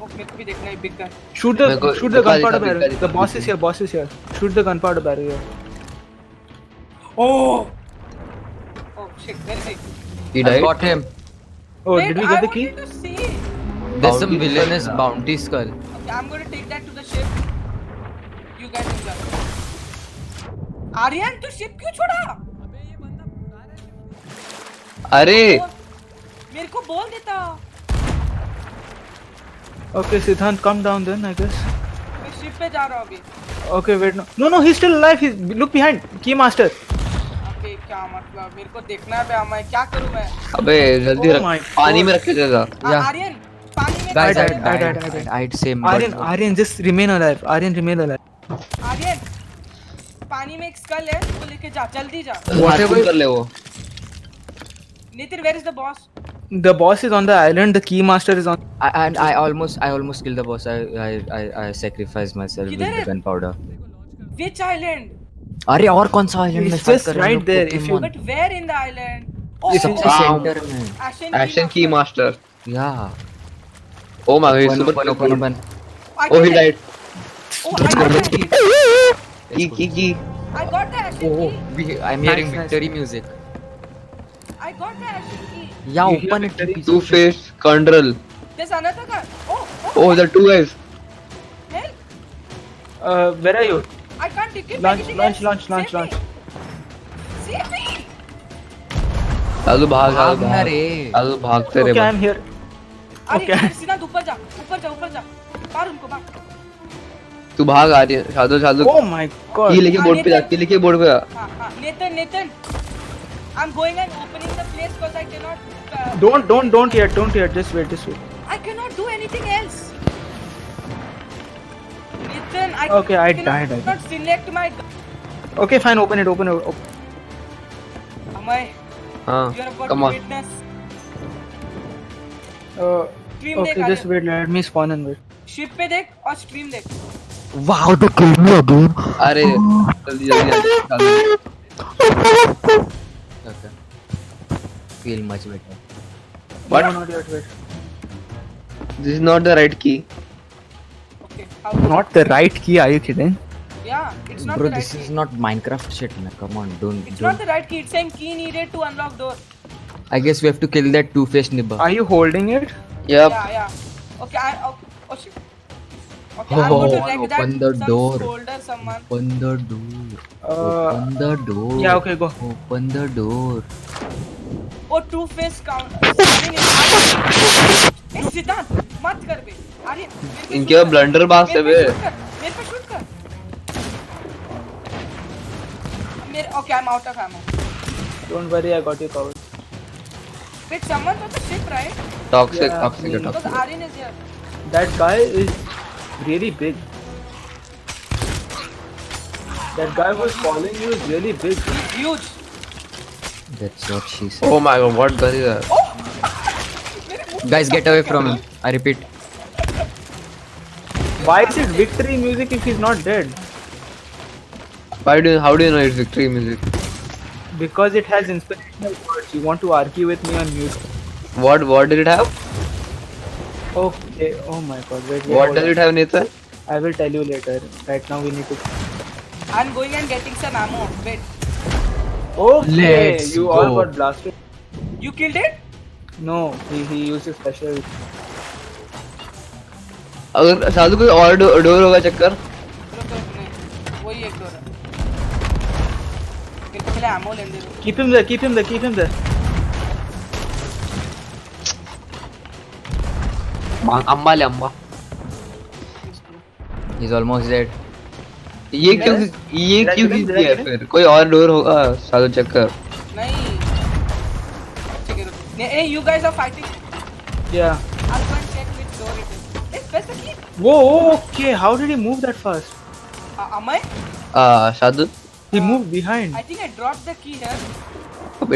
Oh, मेरे को भी देखना है big guy. Shoot मेरे को the दिखा, gunpowder दिखा, barrel. दिखा, The boss दिखा। is here. Boss is here. Shoot the gunpowder barrel here. Oh. Oh shit, where is he? He I died. got him. Oh, Wait, did we I get the key? wanted to see. There's some Bounty villainous skull. bounty skull. Okay, I'm going to take that to the ship. You guys enjoy. Aryan तू ship क्यों छोड़ा? अबे ये बंदा उड़ा रहा है। अरे मेरे को बोल देता. Okay, Siddhant, come down then, I guess. मैं शिप पे जा रहा हूँ अभी. Okay, wait, no. No, he's still alive. Look behind. Keymaster. Okay, क्या मतलब? मेरे को देखना है मैं क्या करूँ मैं? अबे जल्दी Oh रख, my पानी God. में रख के देगा। Yeah. आर्यन पानी में Guys, I I died, I died. died. I'd say Aryan, just remain alive. Aryan, remain alive. Aryan पानी में एक स्कल है वो लेके जा जल्दी जा. Whatever कर ले वो। Nitin where is the boss? The boss is on the island. The keymaster is on. I almost killed the boss. I sacrificed myself with किधर the है? gunpowder. Which island? अरे और कौन सा island में It's fight just कर रहे हैं right लोग there. If you- Pokemon? But where in the island? Oh, सबसे Wow. center में. Action key master. Yeah. Oh my god, he's Open, super open, open, open. I Oh, he did it. died. Oh, I got that. Key. I got the action Oh, key. I'm Nice, hearing nice. victory music. I got the action key. Yeah, You hear open it. victory? you piece of shit. Two-faced Kandral. There's another guy. Oh, Oh, the two guys. help. Where are you? I can't take it. Launch, anything launch, else. launch, Save launch, me. Save me. साधु भाग, साधु भागना भाग। रे। साधु भागते रे Okay, भाई। I'm here. अरे Okay. सीधा ऊपर जा. मार उनको मार. तू भाग आ रही है, साधु। Oh my God. की लेके बोर्ड पे जा, की लेके बोर्ड पे जा। हाँ. Nathan. I'm going and opening the place because I cannot. Don't yet. Just wait. I cannot do anything else. Nathan, I Okay, I cannot died. not select my. Okay, fine. Open it. Amay, हाँ, you are about come to on. witness. Stream Okay, देख just wait. Let me spawn and wait. Ship पे देख और stream देख. Wow, they killed me again. अरे जल्दी। Okay. Feel much better. What? No, not yet. Wait. This is not the right key. Okay, how? Not the right key. Are you kidding? Yeah, it's not Bro, the right this key. is not Minecraft shit, man. Come on, don't. It's not the right key. It's saying key needed to unlock door. I guess we have to kill that two-faced nibba. Are you holding it? Yep. Yeah. Okay, oh shit. Okay, I'm going to wreck that. Open the some door. Shoulder someone. Open the door. Uh, Open the door. Yeah. Okay, go. Open the door. Oh, two-face count. ए सिद्धांत मत कर बे. आर्यन मेरे पे इनके shoot कर. Blunder बास है बे। मेरे पे शूट कर. Okay, I'm out of ammo. Don't worry. I got you covered. Wait, someone's on the ship, right? Toxic, Yeah, toxic, me. Because toxic. Aryan is here. That guy is really big. That guy who's following you is really big. He's huge. That's what she said. Oh my god, what gun is that? Guys, get away from him. I repeat. Why is it victory music if he's not dead? How do you know it's victory music? Because it has inspirational words. You want to argue with me on music? What did it have? Okay. Oh my God. Wait. What hold does on. it have, Nathan? I will tell you later. Right now we need to. I'm going and getting some ammo. Wait, Okay. Let's You all go. got blasted. you killed it? No. He used his special. अगर साधु कोई और door होगा चक्कर। रुको नहीं, वही एक door है. मेरे को पहले ammo लेने दो. Keep him there. Keep him there. Keep him there. Amba ले अम्बा। He's almost dead. ये क्यों खींच दिया है फिर? कोई और डोर होगा साधु चक्कर। नहीं. ठीक है. Hey, you guys are fighting. Yeah. I'll go and check which door it is. Hey, where's the key? Whoa. Okay. How did he move that fast? Amay? Sadhu, He moved behind. I think I dropped the key here.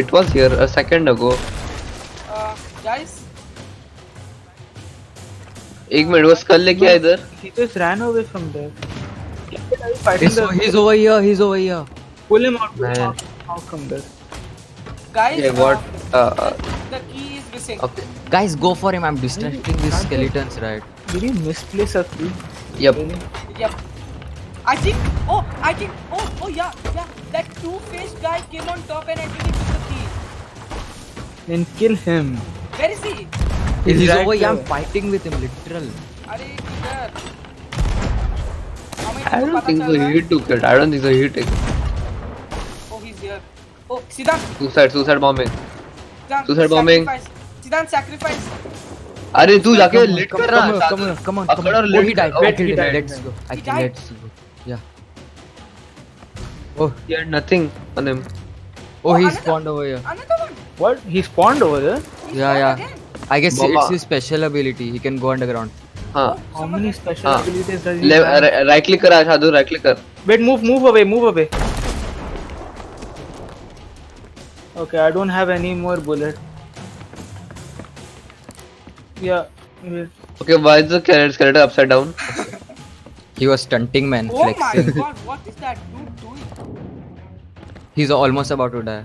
it was here a second ago. Guys, एक minute, वो school लेके आया इधर। He just ran away from there. Are you fighting He's over here. He's over here. Pull him out. Man. Out from there. guys, Yeah, what? the key is missing. Okay. Guys, go for him. I'm distracting these skeletons, right? Did you misplace a key? Yep. Yep. I think. Oh, yeah. That two-faced guy came on top and actually took the key. Then kill him. Where is he? He's He's right over here. I'm there. fighting with him, literal. अरे किधर? I don't think so. He took it. I don't think so. He took it. Oh, he's here. Oh, Siddhant. Suicide bombing. Siddhant, Suicide bombing. sacrifice. Siddhant, sacrifice. अरे तू जाके lit कर रहा Come on. अकड़ और Oh, he lit died. कर। I killed he him. died. Let's go. He died? Let's go. Yeah. Oh, He had nothing on him. he another- spawned over here. Another one. What? He spawned over there? He Yeah, spawned yeah. again. I guess Baba. it's his special ability. He can go underground. हाँ How many special हाँ। abilities does he have? Right click कर शादू right click कर Wait, move away. Okay, I don't have any more bullet. Yeah. Wait. Okay, why is the skeleton upside down? He was stunting, man. Oh my Flexing. god, what is that dude doing? He's almost about to die.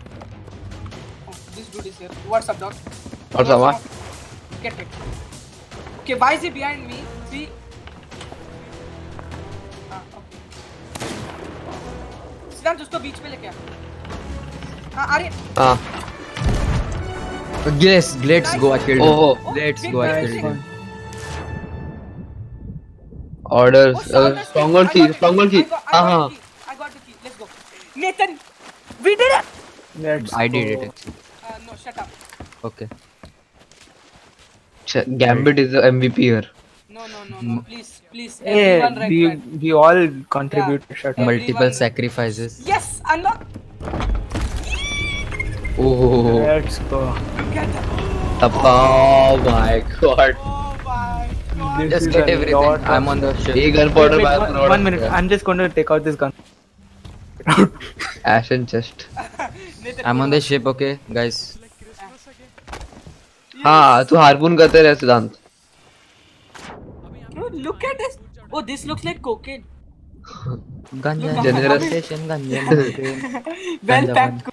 Oh, this dude is here. What's up, dog? What's up, what? Get it. Okay, why is he behind me? See? Okay. सिद्धांत उसको बीच पे लेके आ. हाँ, अरे. हाँ Yes, let's go. I killed him. Oh. Let's big go. I big killed thing. him. orders Oh, stronghold key I got the key. हाँ I got the key. Let's go. Nathan, we did it. Let's I did go. it actually. No, shut up. Okay. Gambit is the MVP here. No. Please. Hey, Everyone right. we all contribute. Shut up. Multiple Everyone- sacrifices. Yes, unlock. Oh, Let's go. Get it. oh my god. Oh my god. This Just is get a everything. lot I'm of- on the ship. A gunpowder Wait, by one minute. I'm just going to take out this gun. Ashen chest. Nathan, I'm on the ship. Okay, guys. हाँ तू harpoon करते रहे सिद्धांत Bro, look at this. Oh, this looks like cocaine. Ganja Generous. station, ganja. Well packed.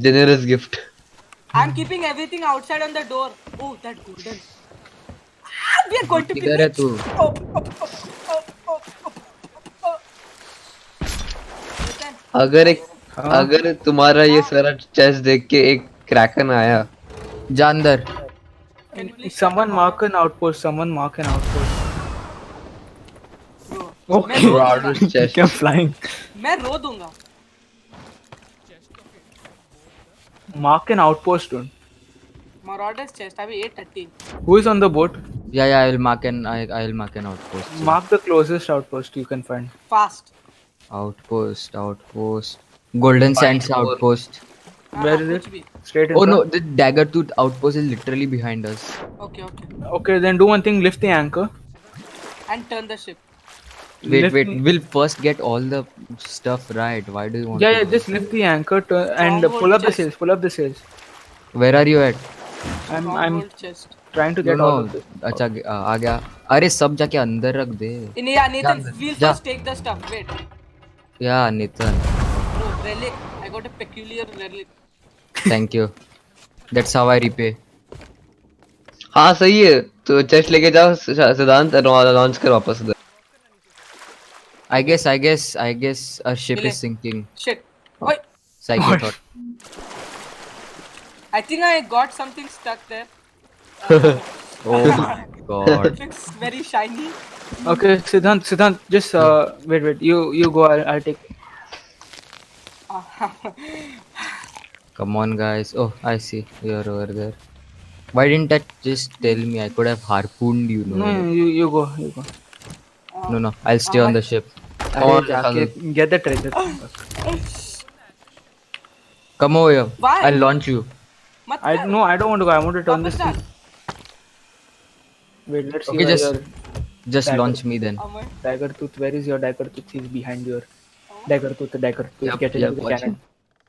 generous gift I'm keeping everything outside on the door. Oh, that golden. We are going to be किधर है rich. तू? Oh. Nathan, अगर तुम्हारा ये सारा chest देख के एक क्रैकन आया जा अंदर. can you please Someone mark an outpost. Someone mark an outpost. bro? Okay. मैं रो Order's दूंगा. chest I'm flying. मैं रो दूंगा. Mark an outpost, dude. Marauder's chest. I have 813. Who is on the boat? Yeah, I will mark an outpost. Mark the closest outpost you can find. Fast. Outpost. Golden Sands outpost. Where is कुछ it? भी. Straight in Oh no, front? the dagger tooth outpost is literally behind us. Okay. Okay, then do one thing. Lift the anchor. And turn the ship. Wait, Lift wait. me- We'll first get all the stuff right. Why do you want? Yeah, to just lift the anchor and Stronghold pull up the chest. sails. Pull up the sails. Where are you at? I'm Stronghold chest. trying to get No, all of no. this. अच्छा आ गया. अरे सब जाके अंदर रख दे. Yeah, Nathan, Ja, we'll ja. first take the stuff. Wait. Yeah, Nathan. Bro, relic. I got a peculiar relic. Thank you. That's how I repay. हाँ सही है तो चेस्ट लेके जाओ सिद्धांत लॉन्च कर वापस उधर I guess our ship Really? is sinking. Shit. Wait. Psycho What? thought. I think I got something stuck there. Oh my god. It looks very shiny. Okay, Siddhant, just wait. You go. I'll take. Come on, guys. Oh, I see. You're over there. Why didn't that just tell me? I could have harpooned you. No, you go. No. I'll stay on the ship. अरे जाके get the treasure. Come over here. Why? I'll launch you. मत I कर. no, I don't want to go. I want to turn वापस this डाल. thing. Wait, let's see Okay, where just your just Dagger. launch me then. Amar. dagger tooth. Where is your dagger tooth? He's behind your dagger tooth. Yep, Get it yep, into the watch cannon.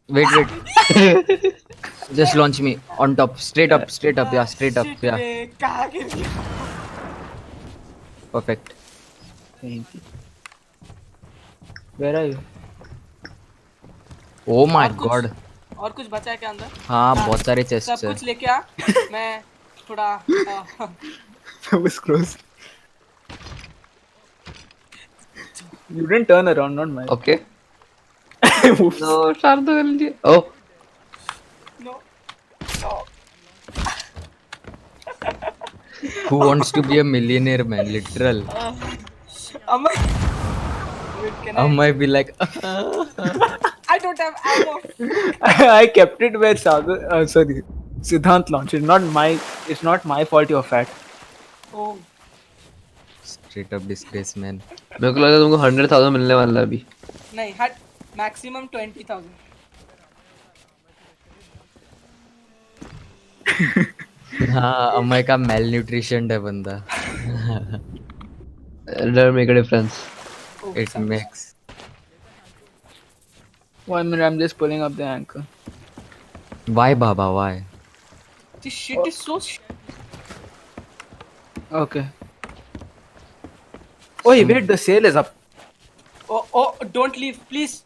Wait. Just launch me on top. Straight up. Yeah, straight up. Shit, Yeah, रे, कहाँ गिर गया? perfect. Thank you. Where are you? Oh my और कुछ- god. और कुछ बचा है क्या अंदर? हाँ बहुत सारे सब chests हैं. कुछ लेके आ. मैं थोड़ा That was close. You didn't turn around, not mine. Okay. Oops. No, Shardul. Oh, No. No. Who wants to be a millionaire, man? Literal. Amma. Wait, can I might be like, I don't have ammo. I kept it where sorry, Siddhant launched it. It's not my fault you're fat. Oh. straight up disgrace, man. मेरे को लगा तुमको 100,000 मिलने वाला है अभी. नहीं हट मैक्सिमम 20,000. हाँ अमय का malnutrition है बंदा. It doesn't make a difference. Oh, It sorry. makes. 1 minute, I'm just pulling up the anchor. Why, Baba? Why? This shit is so Okay. Oh, wait, the sale is up. Oh, don't leave, please.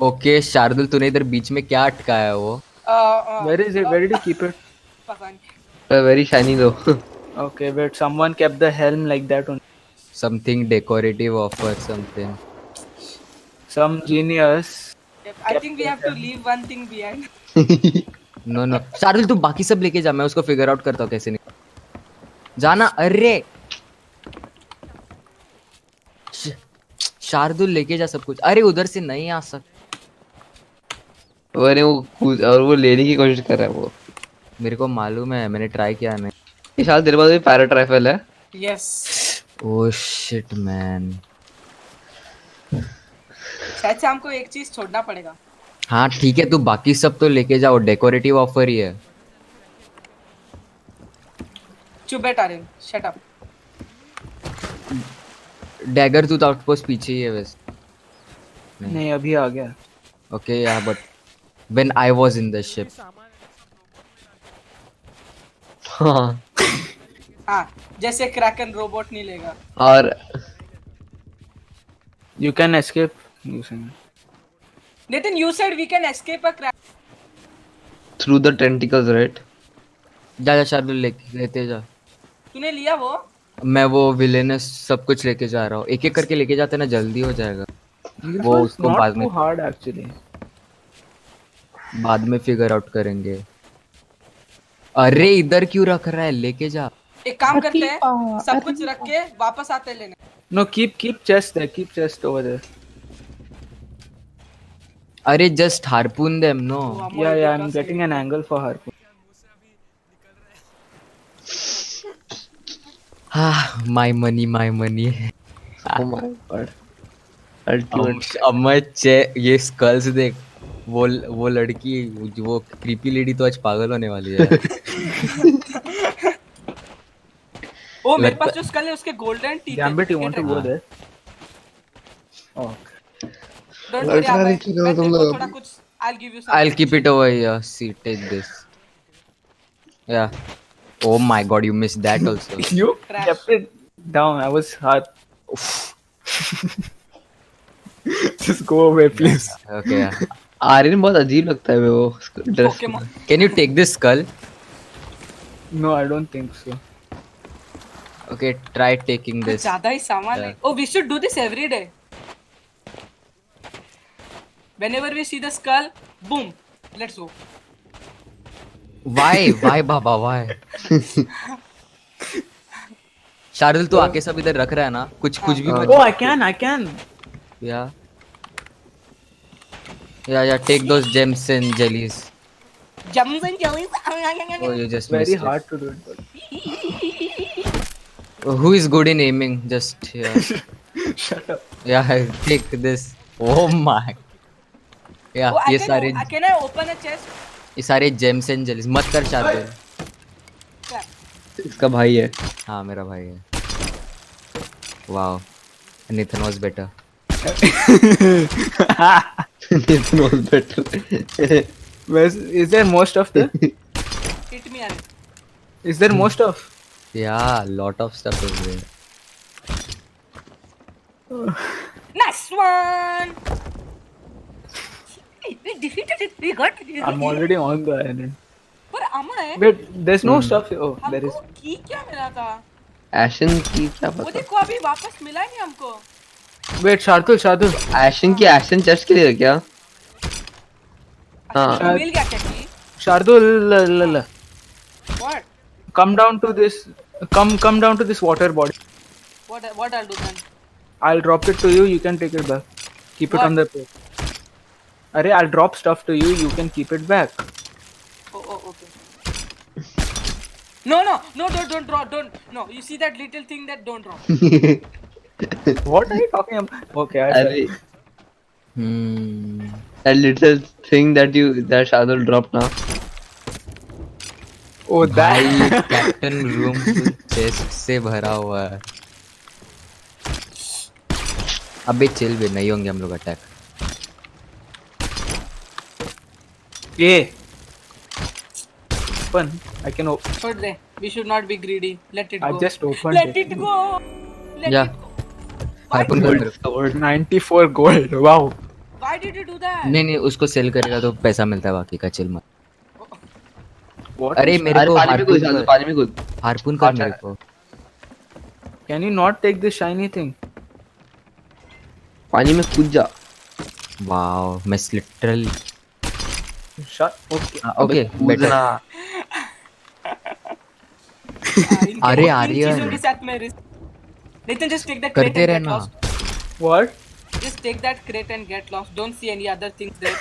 Okay, Shardul तूने इधर बीच में क्या अटकाया है वो? Where is it? Where did you keep it? पता नहीं. Very shiny though. Okay, wait, someone kept the helm like that on. Something decorative offer something. Some genius. I think we have to leave one thing behind. No no. Shardul तू बाकी सब लेके जा मैं उसको figure out करता हूँ कैसे नहीं. जाना अरे. शार्दुल लेके जा सब कुछ. अरे उधर से नहीं आ सकता. और वो लेने की कोशिश कर रहा है वो. मेरे को मालूम है मैंने ट्राई किया नहीं. ये शायद तेरे पास भी पैरेट राइफल है. Yes. Oh shit man. शायद से हमको एक चीज छोड़ना पड़ेगा. हाँ ठीक है तू बाकी सब तो लेके जाओ डेकोरेटिव ऑफर ही है. चुप बैठ आर्यन. Shut up. डैगर तू आउटपोस्ट पीछे ही है वैसे. नहीं अभी आ गया. ओके या but when I was in the ship. हाँ. हाँ जैसे क्रैकन रोबोट नहीं लेगा. और You can escape using it. Nathan, you said we can escape a crack. through the tentacles, right? जा जा शार्दुल लेते जा. तूने लिया वो? मैं वो विलेनस सब कुछ लेके जा रहा हूँ. एक एक करके लेके जाते ना जल्दी हो जाएगा. वो It's उसको not बाद too में hard actually. फिगर आउट करेंगे. अरे इधर क्यों रख रहा है लेके जा. एक काम करते हैं सब कुछ रख के वापस आते लेने. No, keep chest there. Keep chest over there. अरे just harpoon them no. Yeah, I'm getting an angle for her. हाँ my money. Oh my god. Ultimate. अब मैं ये स्कल्स देख. वो लड़की वो क्रीपी लेडी तो आज पागल होने वाली है. ओ मेरे पास जो स्कल है उसके गोल्डन टीथ है. Gambit, you want to go there? Oh. Don't worry, मैं तेरे को थोड़ा कुछ I'll give you some. I'll keep it over here. See, take this. Yeah. Oh my god, you missed that also. You Trash. kept it down. I was hard. Just go away, please. Okay. Yeah. Aryan बहुत अजीब लगता है वो dress. Pokemon. Can you take this skull? No, I don't think so. Okay, try taking this. ज्यादा ही सामान है. Oh, we should do this every day. Whenever we see the skull, boom, let's go. Why, Baba? Why? Shardul तू आके सब इधर रख रहा है ना. कुछ भी मत. Oh, I can. Yeah. Take those gems and jellies. Gems and jellies. Oh, you just Very missed hard to do it. But... it. Who is good in aiming? Just here. Shut up. Yeah, take this. Oh my. Yeah, Oh, ये सारे can I open a chest? ये सारे gems and jellies मत कर शार्दुल. इसका भाई है. हाँ मेरा भाई है. Wow. Nathan was better. Nathan was better. Is there more stuff there? Hit me, Aaron. Is there more stuff? Yeah, lot of stuff is there. Nice one. Hey, we defeated it. We got it. I'm already on the island. पर अमन है. Wait, there's no stuff here. Oh, there is. हमको की क्या मिला था? एशन की क्या वो पता? देखो अभी वापस मिला नहीं हमको. Wait, Shardul. एशन की एशन चेस्ट के लिए क्या? हाँ. अच्छा, मिल गया क्या की? Shardul, What? come down to this. Come down to this water body. What I'll do then? I'll drop it to you. You can take it back. Keep it What? on the plate. Arey, I'll drop stuff to you. You can keep it back. Oh, okay. No, don't draw, don't. No, you see that little thing that don't draw. What are you talking about? Okay, I अरे said. that little thing that Shardul dropped now. Oh, भाई that. Captain room chest से भरा हुआ है. अबे chill भी नहीं होंगे हम लोग attack. Yeah. Open. I can open. Should they? We should not be greedy. Let it I go. just opened Let it. it go. Let Yeah. it go. Harpoon Gold कर. discovered. 94 gold. Wow. Why did you do that? नहीं उसको cell करेगा तो पैसा मिलता है बाकी का. चिल मत. What? अरे मेरे अरे को पानी में कूद शार्दुल, पानी में कूद. हार्पून कर मेरे को. Can you not take this shiny thing? पानी में कूद जा. वाओ मैं literal. Shut. Okay. Okay better. कूदना. अरे इन आर्यन चीजों के साथ मैं risk. Nathan, just take that crate करते and get रहना. lost. What? Just take that crate and get lost. Don't see any other things there.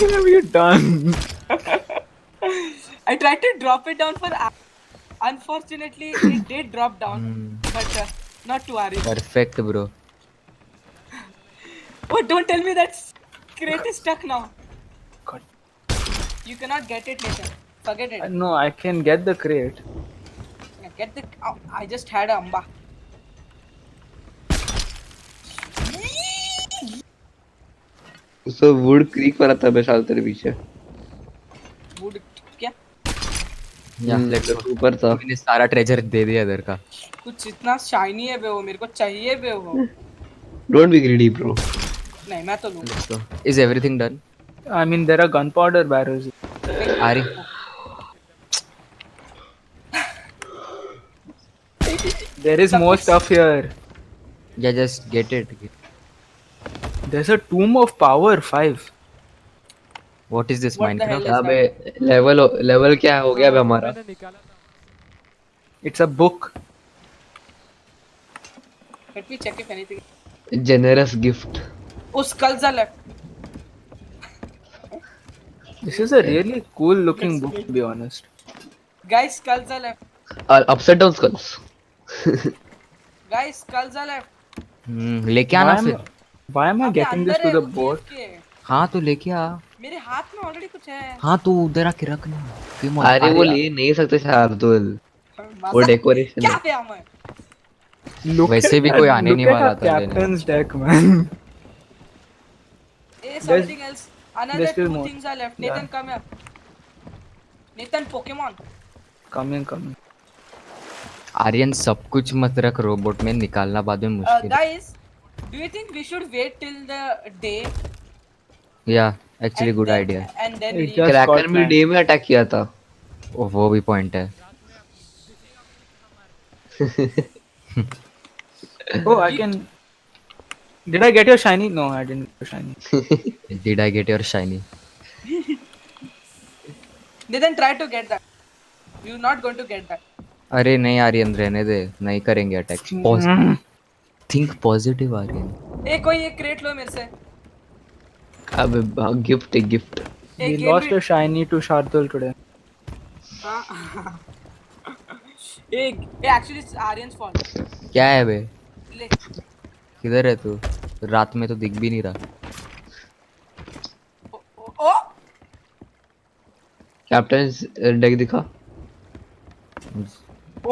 What have you done? I tried to drop it down for. Unfortunately, it did drop down, but not to Ari. Perfect bro. Oh, don't tell me that crate is stuck now. God. You cannot get it, Nathan. Forget it. No, I can get the crate. Get the. Oh, I just had a amba. उसको would creek पर आता है शायद तेरे पीछे. Wood क्या? या let's go. ऊपर था. मैंने सारा ट्रेजर दे दिया इधर का. कुछ इतना शाइनी है बे वो मेरे को चाहिए बे वो. Don't be greedy, bro. नहीं मैं तो लूँगा. Let's go. Is everything done? I mean, there are gunpowder barrels. आरी There is more stuff here. या just get it. There's a tomb of power 5. What is this What the hell Minecraft? is अबे level क्या हो गया अबे हमारा? मैंने निकाला. It's a book. Let me check if anything. Generous gift. Oh, skulls are left. This is a really cool looking book, to be honest. Guys, skulls are left. Upside down skulls. Guys, skulls are left. लेके Why आना am, फिर. why am I अबे getting this अंदर to है the वो boat? cave के. हाँ तो लेके आ. मेरे हाथ में ऑलरेडी कुछ है. हाँ तो उधर आके रख ना. क्यों मत. अरे वो ले नहीं सकते शार्दुल. वो डेकोरेशन क्या है. पे हमें? Look वैसे at भी that- कोई आने look नहीं at वाला our था लेने. captain's deck, man. Something else. Another there's still 2 more. things are left. Yeah. Nathan, come here. Nathan, Pokemon. Coming. Aryan सब कुछ मत रख. रोबोट में निकालना बाद में मुश्किल. Guys, do you think we should wait till the day? या actually and good then- idea. And then It leave? just- Kraken got भी planned. डे में अटैक किया था. वो भी पॉइंट है. Oh, I can. Did I get your shiny? No, I didn't get your shiny. Did I get your shiny? Nathan, try to get that. You're not going to get that. अरे नहीं आर्यन रहने दे. नहीं करेंगे attack. Think positive Aryan. ए कोई एक crate लो मेरे से. अबे गिफ्ट है gift. We lost a shiny to Shardul today. Actually it's Aryan's fault. क्या है बे? ले. किधर है तू? रात में तो दिख भी नहीं रहा. Oh! कैप्टन डेक दिखा.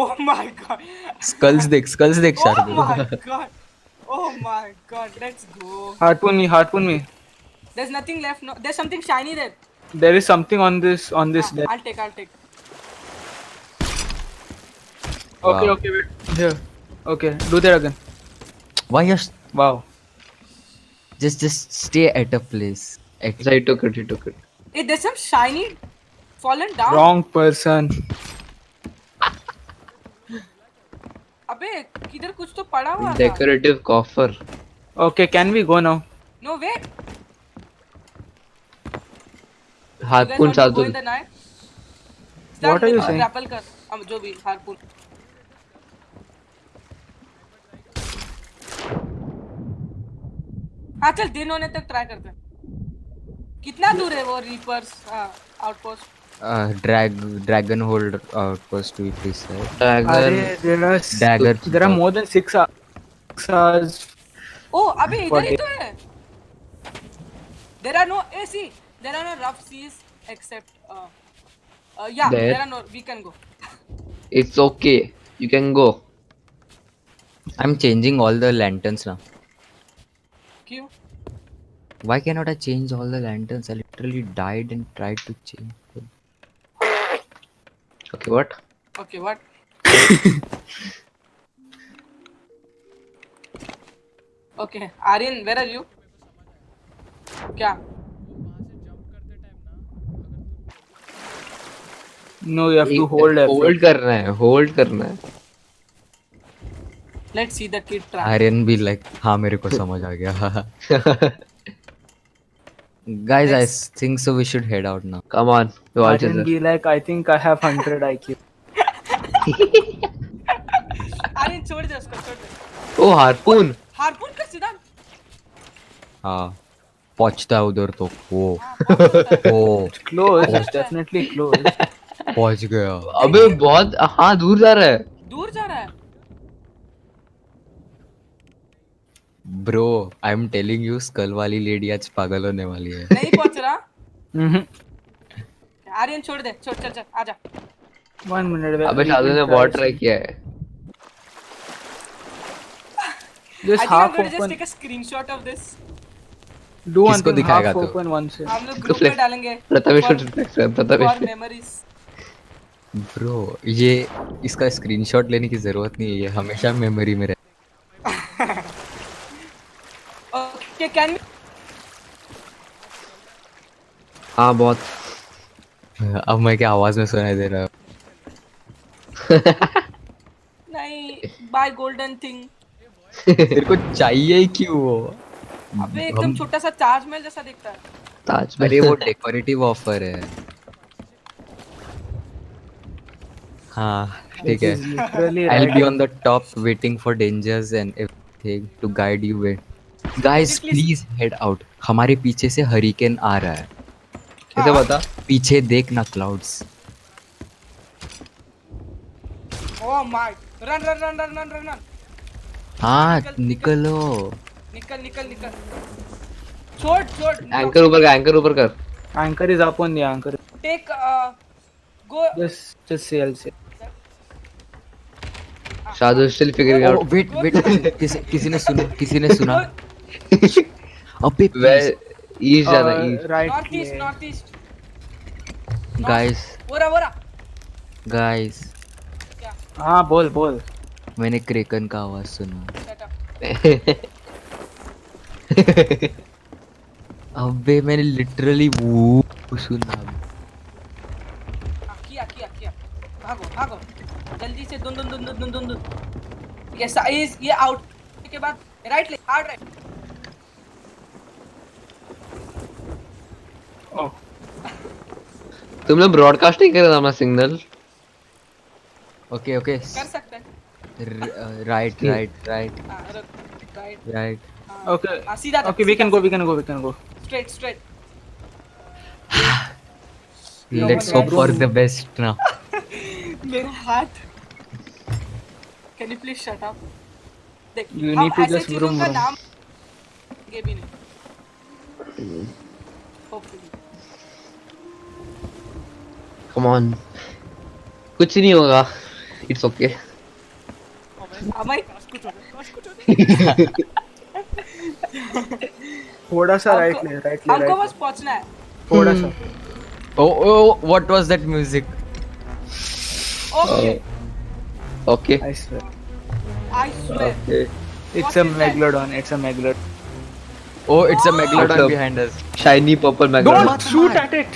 Oh my god. स्कल्स देख Oh Shardul. my god. Oh my god. Let's go. Harpoon me. There's nothing left. No, there's something shiny there. There is something on this deck. I'll take. Okay, Wow. wait. Here. Okay, do that again. Why just Wow. stay at a place. So he took it. Hey, there's some shiny fallen down. Wrong person. अबे किधर कुछ तो पड़ा हुआ था. Decorative coffer. Okay, can we go now? No wait. You guys Harpoon want to go Shardul. in the night? What are you saying? Grapple कर. हम जो भी harpoon. हाँ चल दिन होने तक ट्राई करते हैं. कितना दूर है वो reapers outpost? Dragon hold outpost to be precise. Dragon. Dagger. There are more than 6 hours. ओ अबे इधर ही तो है. There are no AC. There are no rough seas except yeah, There? there are no. We can go. It's okay. You can go. I'm changing all the lanterns now. क्यों? Why cannot I change all the lanterns? I literally died and tried to change them. Okay, what? Okay, what? Okay, Aryan, where are you? क्या? No, you have to hold F. Hold करना है. Hold करना है. Let's see the kid try. Aryan be like, हाँ मेरे को समझ आ गया. Guys, I think so. We should head out now. Come on. You all Aryan be like, I think I have 100 IQ. Aryan छोड़ दे उसको, छोड़ दे. Oh, harpoon. Harpoon का सीधा. हाँ पहुंचता है उधर तो वो वो Close, it's definitely close. पहुंच गया. अबे बहुत हाँ दूर जा रहा है. दूर जा रहा है. Bro, I'm telling you, skull वाली lady आज पागल होने वाली है. नहीं पहुंच रहा. Mhm. आर्यन छोड़ दे, छोड़ चल चल आजा. 1 minute. अबे शादू ने बहुत ट्राई किया है. Just I think I'm half going to just open. take a screenshot of this. Do one किसको thing, दिखाएगा half तू? open one से. हम लोग ग्रुप में डालेंगे. प्रथमेश For- को प्रथमेश For memories. Bro, ये इसका स्क्रीनशॉट लेने की जरूरत नहीं है. ये हमेशा मेमोरी में रहे. Okay, can we? हाँ बहुत. अब मैं क्या आवाज में सुनाई दे रहा है? नहीं, buy golden thing. तेरे को चाहिए ही क्यों वो? अबे एकदम छोटा सा ताजमहल जैसा दिखता है. ताजमहल. अरे वो डेकोरेटिव ऑफर है. हाँ ठीक है. Literally I'll right. be on the top waiting for dangers and everything to guide you where. Guys, please head out. हमारे पीछे से हरिकेन आ रहा है. कैसे बता? पीछे देखना clouds. Oh my! Run, run, run, run, run, run, run. हाँ निकलो. निकल, निकल, निकल. छोड़, छोड़. एंकर ऊपर कर. एंकर ऊपर कर. Anchor is up on the anchor. Take go. Just sail. Shadu still figuring Oh, out. wait. किसी ने सुना. अबे वेयर ईस्ट जाना east. Right. Northeast, here. northeast. guys, Vora. guys, हाँ बोल. मैंने क्रेकन का आवाज सुना. Shut up. अबे मैंने लिटरली वो सुना. किया. भागो. जल्दी से दुन. ये साइज ये आउट के बाद राइट ले हार्ड राइट. Oh. तुम लोग ब्रॉडकास्टिंग कर रहे थे अपना सिग्नल. ओके कर सकते हैं. राइट. राइट. Okay. सीधा. Okay, we can go. Straight. Let's hope for the best now. मेरा हाथ. Can you please shut up? देख. You हम need to ऐसे just चीजों vroom का vroom. नाम ये भी नहीं. Hopefully. Come on. कुछ नहीं होगा. It's okay. अमय थोड़ा सा राइट ले. हमको बस पहुंचना है. थोड़ा सा. Oh, what was that music? Okay. Okay. I swear. I swear. It's What a is that? megalodon. Oh, it's a megalodon What's up? behind us. Shiny purple magnet. Don't shoot at it.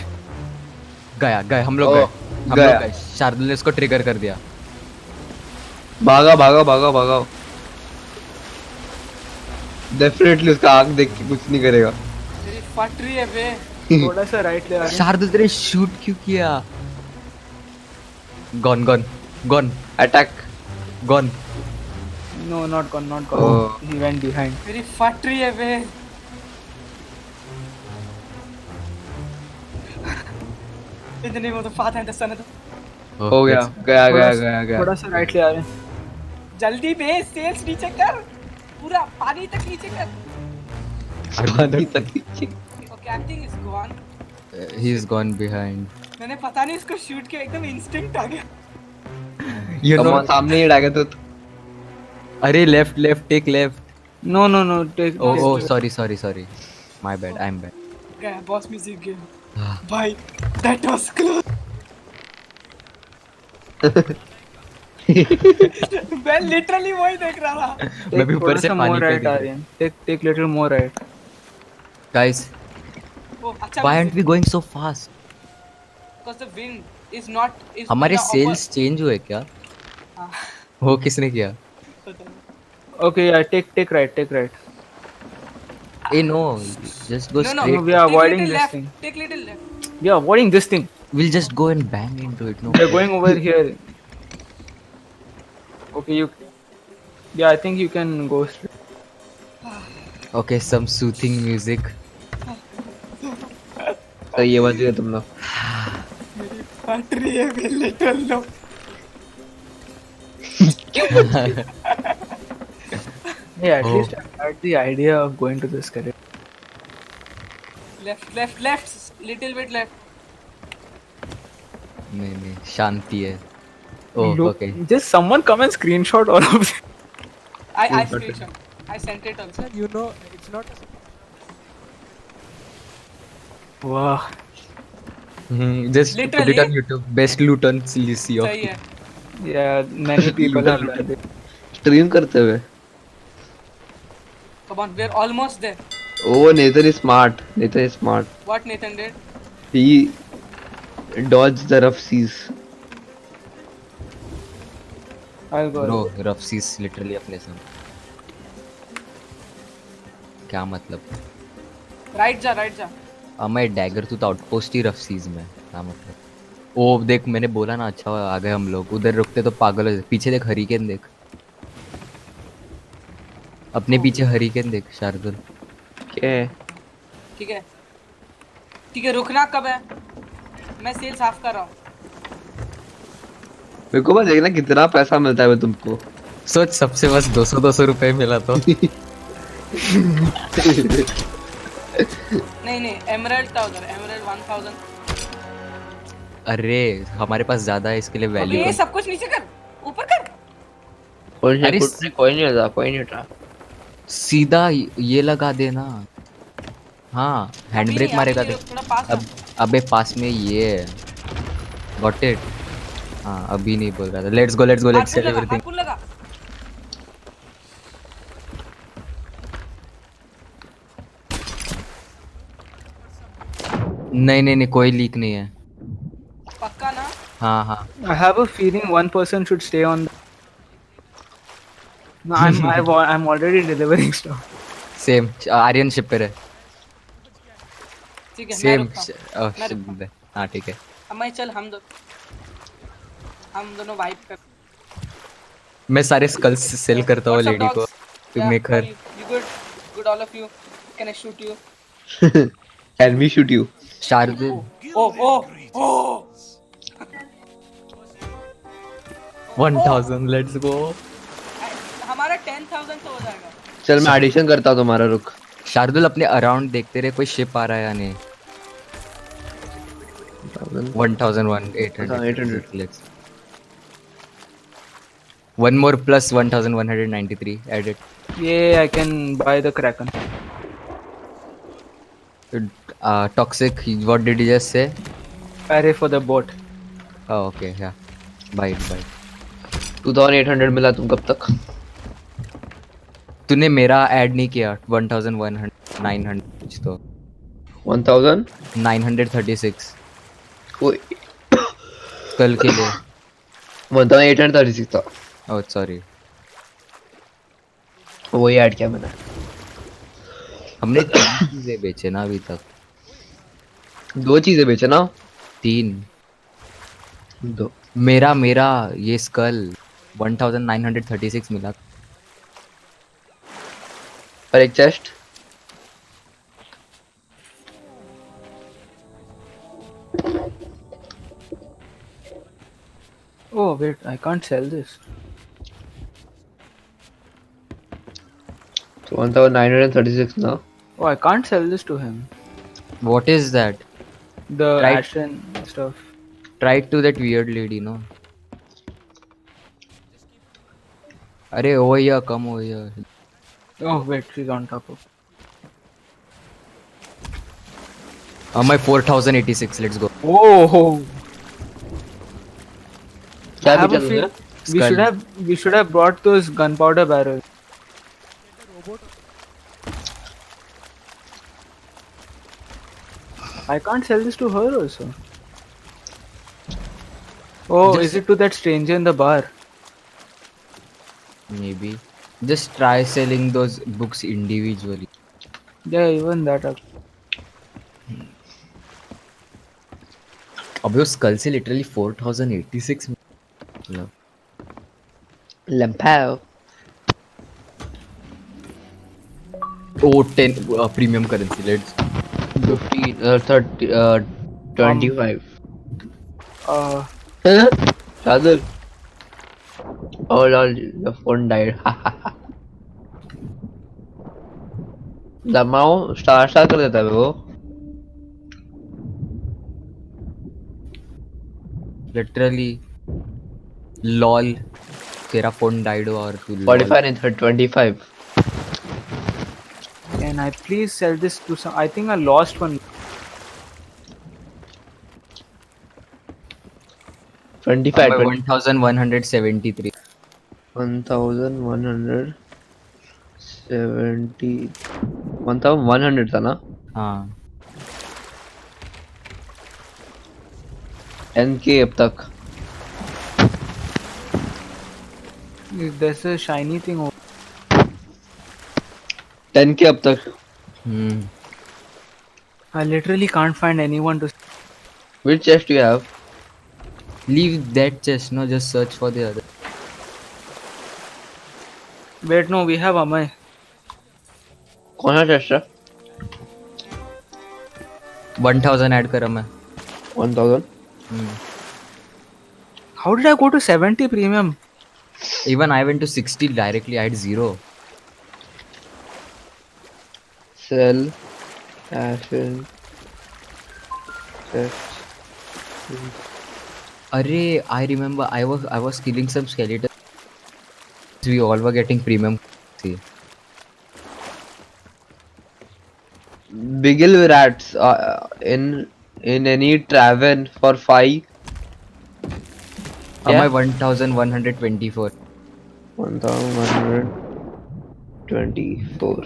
गया हम लोग Oh, गए. गया. शार्दुल ने इसको trigger कर दिया. भागा भागा भागा भागा। डेफिनेटली उसका आंख देख के कुछ नहीं करेगा। मेरी फट रही है बे। थोड़ा सा राइट ले आ रहे हैं। शार्दुल तेरे शूट क्यों किया? Gone gone gone attack. Gone. No, not gone, not Oh. gone. He went behind. मेरी फट रही है बे। In the name of the Father and the Son and the... हो गया गया थोड़ा गया सा- गया गया। थोड़ा सा राइट ले आ रहे हैं। जल्दी बे, सेल्स नीचे कर। पूरा पानी तक नीचे कर। पानी तक नीचे। Okay, I think is gone. He is gone behind. मैंने पता नहीं इसको शूट किया, एकदम इंस्टिंक्ट आ गया। यू कम नो ऑन, सामने ही डागे तो। अरे left left take left. No, no, no. Take. Oh take- oh sorry my bad I'm bad. गया बॉस म्यूजिक गेम। भाई, that was close. मैं लिटरली वही देख रहा था। मैं भी ऊपर थोड़ा से सा पानी more पे right गिर आ गया। रहे हैं। Take little more right. Guys ओ अच्छा, why aren't we going so fast? because the wind is not is हमारे मेरा सेल्स चेंज हुए क्या? हाँ। वो किसने किया? Okay, yeah. Take right. Take right. ए no just go No, no, straight. we are take avoiding little this left, thing. take little left. We are avoiding this thing. We'll just go and bang into it. No. We are going over here. Okay, you. Yeah, I think you can go straight. Okay, some soothing music. तो ये बच गए तुम लोग। फट रही है बे, literal no. Yeah, at Oh. least I had the idea of going to this career. Left, little bit left. नहीं शांति है. Oh Look, okay. Just someone come and screenshot all of this. I screenshot. I sent it also. You know, it's not a Wow. Just put it Literally. on YouTube. Best loot on CC of. सही है। Yeah, many people have done it. Stream करते हुए। Come on, we're almost there. Oh Nathan is smart. Nathan is smart. What Nathan did? He dodged the rough seas. I'll go. Bro, rough seas literally a place. क्या मतलब? Right जा। मैं dagger तू तो outpost ही rough seize में क्या मतलब? ओ देख मैंने बोला ना अच्छा आ गए हम लोग उधर रुकते तो पागल हो जाते। पीछे देख हरिकेन देख अपने पीछे हरिकेन देख शार्दुल। क्या है? ठीक है, रुकना कब है? मैं सेल साफ कर रहा हूँ। मेरे को बस देखना कितना पैसा मिलता है तुमको। सोच सबसे बस 200 रुपए मिला तो। नहीं, एमराल्ड था उधर, एमराल्ड 1000। अरे हमारे पास ज्यादा है इसके लिए वैल्यू। ये सब कुछ नीचे कर, ऊपर कर। कोई अरे नहीं था। सीधा ये लगा देना। हाँ हैंड अभी ब्रेक नहीं, मारेगा अभी देख। नहीं, थोड़ा पास अब अबे पास में ये है। Got it. हाँ अभी नहीं बोल रहा था। Let's go let's set everything. हाथ लगा। नहीं कोई लीक नहीं है। पक्का ना? हाँ I have a feeling one person should stay on. No, I'm already delivering stuff. Same Aryan ship पे रहे। ठीक है, मैं सेम रुकता हूँ। मैं रुकता हूँ। हाँ ठीक है। अब मैं चल, हम दोनों वाइप कर। मैं सारे स्कल्स सेल करता हूँ What's up, लेडी को dogs? Too Yeah, make her. you good all of you. Can I shoot you? Can we shoot you? Shardul Oh. 1000 let's go. हमारा 10,000 तो हो जाएगा। चल मैं एडिशन करता हूँ तुम्हारा, रुक। शार्दुल अपने अराउंड देखते रहे कोई शिप आ रहा है या नहीं। 1,800 let's one more plus 1,193 added. Yeah, I can buy the Kraken. Toxic, what did you just say? Array for the boat. Oh okay, yeah. Buy it. 2800 मिला तुम कब तक? तूने मेरा ऐड नहीं किया 1,900 कुछ तो 936 कोई कल के लिए। 1836 था। Oh, sorry. वही ऐड किया मैंने। हमने 3 चीजें बेचे ना अभी तक। 2 चीजें बेचे ना। 3। 2 मेरा ये स्कल 1936 मिला। और एक chest. Oh wait, I can't sell this. So 1936 now. Oh, I can't sell this to him. What is that? The Right. Ashen stuff. Try it to that weird lady, no? अरे over here, come over here. Oh wait, she's on top of. My 4086. Let's go. Oh, क्या I have a बेचा feel तुमने? we should have brought those gunpowder barrels. I can't sell this to her also. Oh, Just- is it to that stranger in the bar? Maybe. Just try selling those books individually. Yeah, even that. अबे उस school से literally 4086 मतलब लंपाओ। oh 10 premium currency. Let's 15 30 25 Shadul. Oh lol, the phone died. दमाओ start कर देता है वो। literally lol तेरा फोन डाइड हुआ और तू 45 नहीं 25। Can I please sell this to some? I think I lost one. 25 1173 1170 1100 था ना। हाँ 10K अब तक। There's a shiny thing over. 10K अब तक। I literally can't find anyone to. Which chest do you have? leave that chest no just search for the other Wait, no, we have Amay. कौन सा chest है? 1000 add करा मैं 1000। How did I go to 70 premium? even I went to 60 directly. I had 0. Sell Ashen chest. Array, I remember I was killing some skeletons. We all were getting premium. See, Bigil rats in any tavern for 5. my 1124. 1124.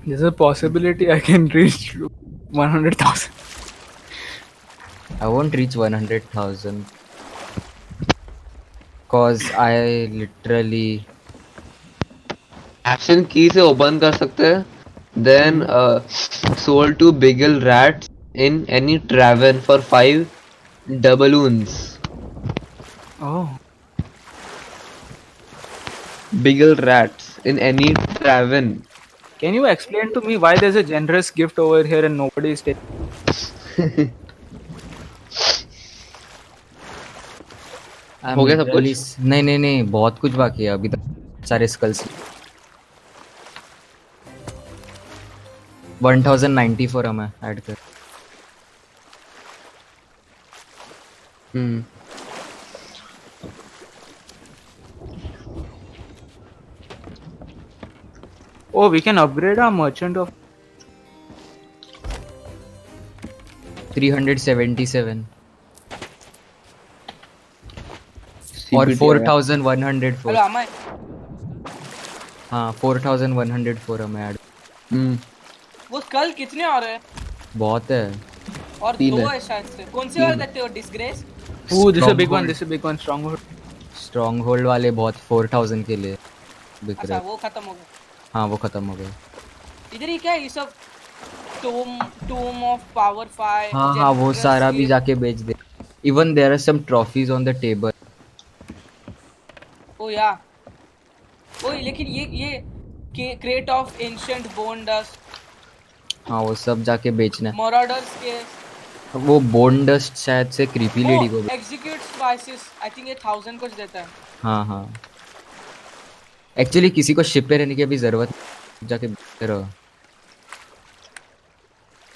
There's a possibility I can reach 100,000. I won't reach 100,000 cause I literally Ashen key से open कर सकते हैं. Then sold to Bigil rats in any tavern for 5 doubloons. Oh, Bigil rats in any tavern. can you explain to me why there's a generous gift over here and nobody is taking? I'm हो गया सब literally नहीं बहुत कुछ बाकी है अभी तक सारे स्कल्स 1094 हमें ऐड कर Oh, we can upgrade our merchant of. 377 और CPT 4104 हेलो अमय हाँ 4104 हमें ऐड वो स्कल कितने आ रहे हैं बहुत है और तीन दो है। है शायद से कौन से वाले देखते हो disgrace Ooh, this is a big Stronghold. one. This is a big one. Stronghold. Strong hold वाले बहुत 4000 के लिए बिक अच्छा रहे। वो खत्म हो गया। हाँ वो खत्म हो गए। इधर ही क्या है ये सब? Tomb of power 5। हाँ हाँ वो सारा भी जाके बेच दे। Even there are some trophies on the table. Oh yeah ओए लेकिन ये crate of ancient bone dust, हाँ वो सब जाके बेचना है। मॉराडर्स के वो बोन डस्ट शायद से क्रीपी लेडी को एग्जीक्यूट स्पाइसेस, आई थिंक ये 1000 कुछ देता है। हाँ हाँ एक्चुअली किसी को शिप पे रहने की अभी जरूरत नहीं, जाके बेचते रहो।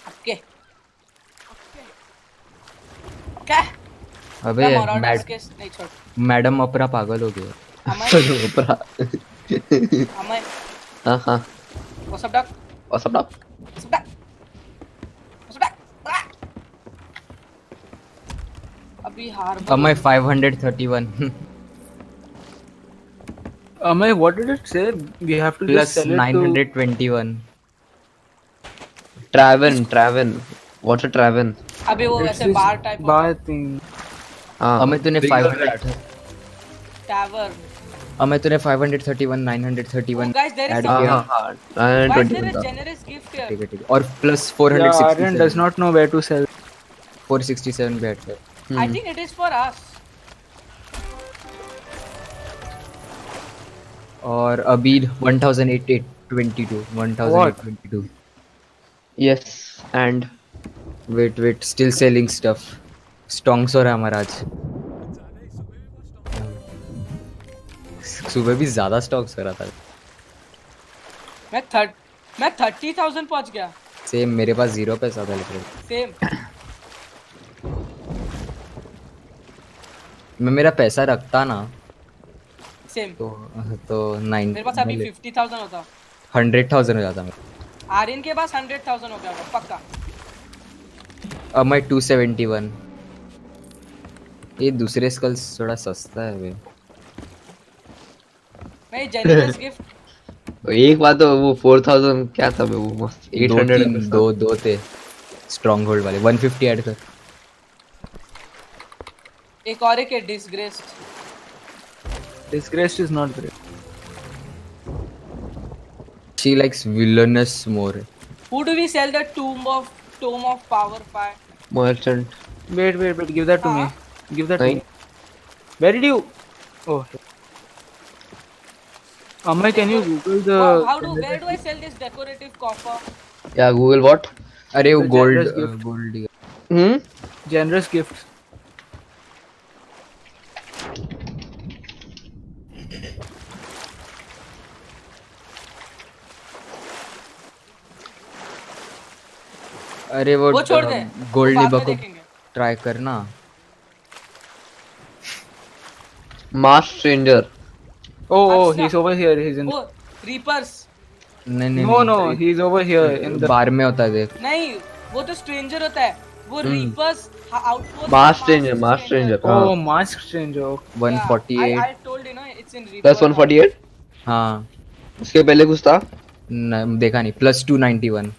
ओके क्या अबे मॉराडर्स के नहीं छोड़। मैडम अपरा पागल हो गया। अमय ऊपर अमय हाँ हाँ व्हाट्स अप डॉग, और सब ना what's up dog, what's up dog. अभी हार Amay 531 Amay, what did it say? We have to plus just sell it to... 921। ट्रैवन व्हाट्स अ ट्रैवन अबे वो It's वैसे this बार टाइप bar thing. हाँ अमय तूने Bigger 500 rat. टावर। अमय तूने 531 931 guys there is ऐड हाँ किया। हाँ हाँ why is 920 there a था। generous gift here? ठीक है और plus Yeah, Aryan 467 does not know where to sell. 467 बैठ गए। I think it is for us. और अभी 1822 yes and wait still selling stuff. स्टॉन्ग्स हो रहा है हमारा आज। सुबह भी ज्यादा स्टॉक्स हो रहा था। मैं 30,000 पहुंच गया। सेम मेरे पास 0 पैसा था लेकिन सेम मैं मेरा पैसा रखता ना सेम तो 9 मेरे पास अभी 50,000 होता। 100,000 हो जाता मेरा। आर्यन के पास 100,000 हो गया होगा पक्का। अब मैं 271। ये दूसरे स्कल्स थोड़ा सस्ता है वे। मैं जेनरस गिफ्ट एक बात तो वो 4000 क्या था वो मस्त 800 दो थे स्ट्रॉन्ग होल्ड वाले 150 ऐड कर। एक और एक है disgraced. Disgraced is not great. She likes villainous more. Who do we sell the tomb of power 5? Merchant Wait, give that to me. Give that to नहीं me. Where did you? Oh. Amay, can you Google the... Where do I sell this decorative coffer? या Google what अरे वो The gold generous gift. Gold Generous gifts. अरे वो छोड़ दे gold वो बाद डिब्बा में को देखेंगे। ट्राई करना। मास stranger Oh, Achha. he's over here. He's in... वो रीपर्स नहीं No, he's over here in the... bar में होता है देख। नहीं वो तो स्ट्रेंजर होता है। वो reapers outpost mass stranger Oh, Mask Stranger. 148 I told you no it's in plus 148 हाँ उसके पहले कुछ था देखा नहीं plus 291।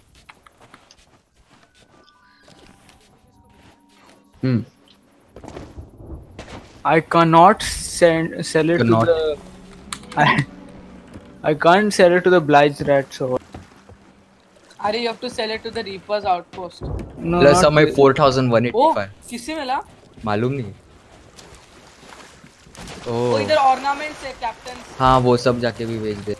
I cannot sell it Cannot. to the... I can't sell it to the Blige Rat, so... अरे you have to sell it to the Reapers outpost. No, plus not हमें really. 4185 किससे मिला? मालूम नहीं। वो ओ इधर ऑर्नामेंट्स है captain. हाँ वो सब जाके भी बेच दे।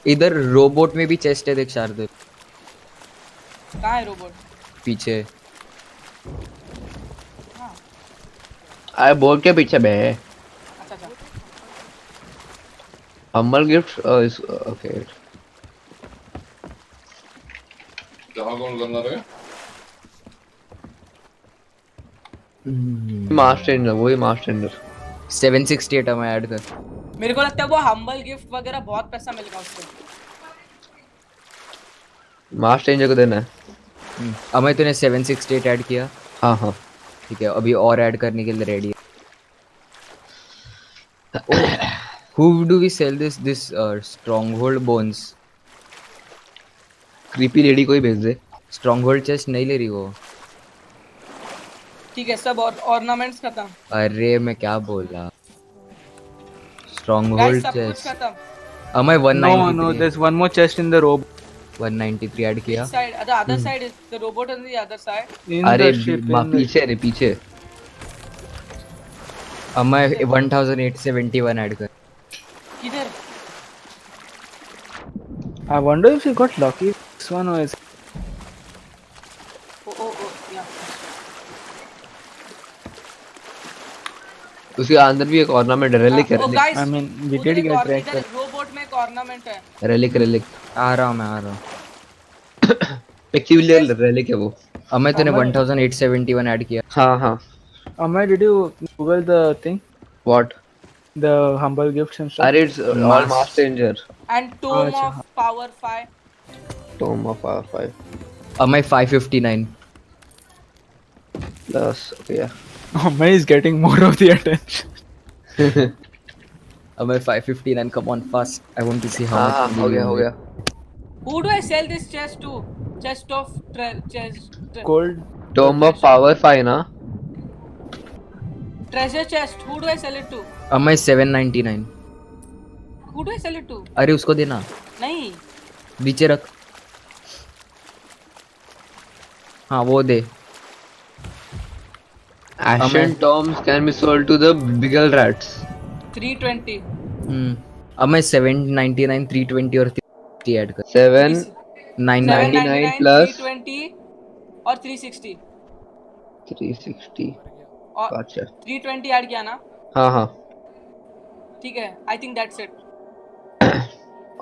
इधर रोबोट में भी चेस्ट है देख शारदे कहाँ है रोबोट? पीछे। आए बोर्ड के पीछे बे अच्छा अच्छा हम्बल गिफ्ट ओके जहाँ कौन करना रहे मास स्ट्रेंजर वही मास स्ट्रेंजर 768 हमें ऐड कर। मेरे को लगता है वो हम्बल गिफ्ट वगैरह बहुत पैसा मिलेगा उसको। मास स्ट्रेंजर को देना है हमें तूने 768 ऐड किया। हाँ हाँ ठीक है अभी और ऐड करने के लिए रेडी है। Who do we sell this stronghold bones? Creepy lady को ही भेज दे स्ट्रॉन्गहोल्ड चेस्ट नहीं ले रही वो। ठीक है, सब ऑर्नामेंट्स खत्म। अरे मैं क्या बोल रहा, गाइस स्ट्रॉन्गहोल्ड सब कुछ चेस्ट। खत्म। मैं No, no, 193 there's one more chest in the robe. 193 add किया। Which side? The other side is the robot on the other side. In अरे the ship. In the पीछे रे पीछे। मैं 1871 ऐड कर। किधर? I wonder if he got lucky. This one was. Oh, yeah. उसके अंदर भी एक ऑर्नामेंट रेलिक है। Oh guys, I mean, we उधर did एक get और- tracked. इधर रोबोट में एक ऑर्नामेंट है। रेलिक रेलिक आ रहा हूँ मैं, आ रहा हूँ। पेक्यूलियर रेलिक है वो। मैं तूने 1871 ऐड किया। हाँ हाँ। Amay, did you Google the thing? What? The humble gifts and stuff? अरे it's all mass changer. And Tome अच्छा, of Power 5. Tome of power 5 मैं 559। Plus okay yeah. Amay is getting more of the attention. मैं 559। Come on fast, I want to see how हाँ much. हो गया हो गया। Who do I sell this chest to? Chest of chest. Gold. Tomé of power 5 ना। Treasure chest. Who do I sell it to? मैं 799। Who do I sell it to? अरे उसको देना, नहीं. नीचे रख। हाँ वो दे। Ashen tomes can be sold to the bigger rats. 320. अब मैं 799, 320 और 360 ऐड कर। 799 99 plus 320 और 360. 360। और अच्छा 320 ऐड किया ना? हाँ हाँ। ठीक है. I think that's it.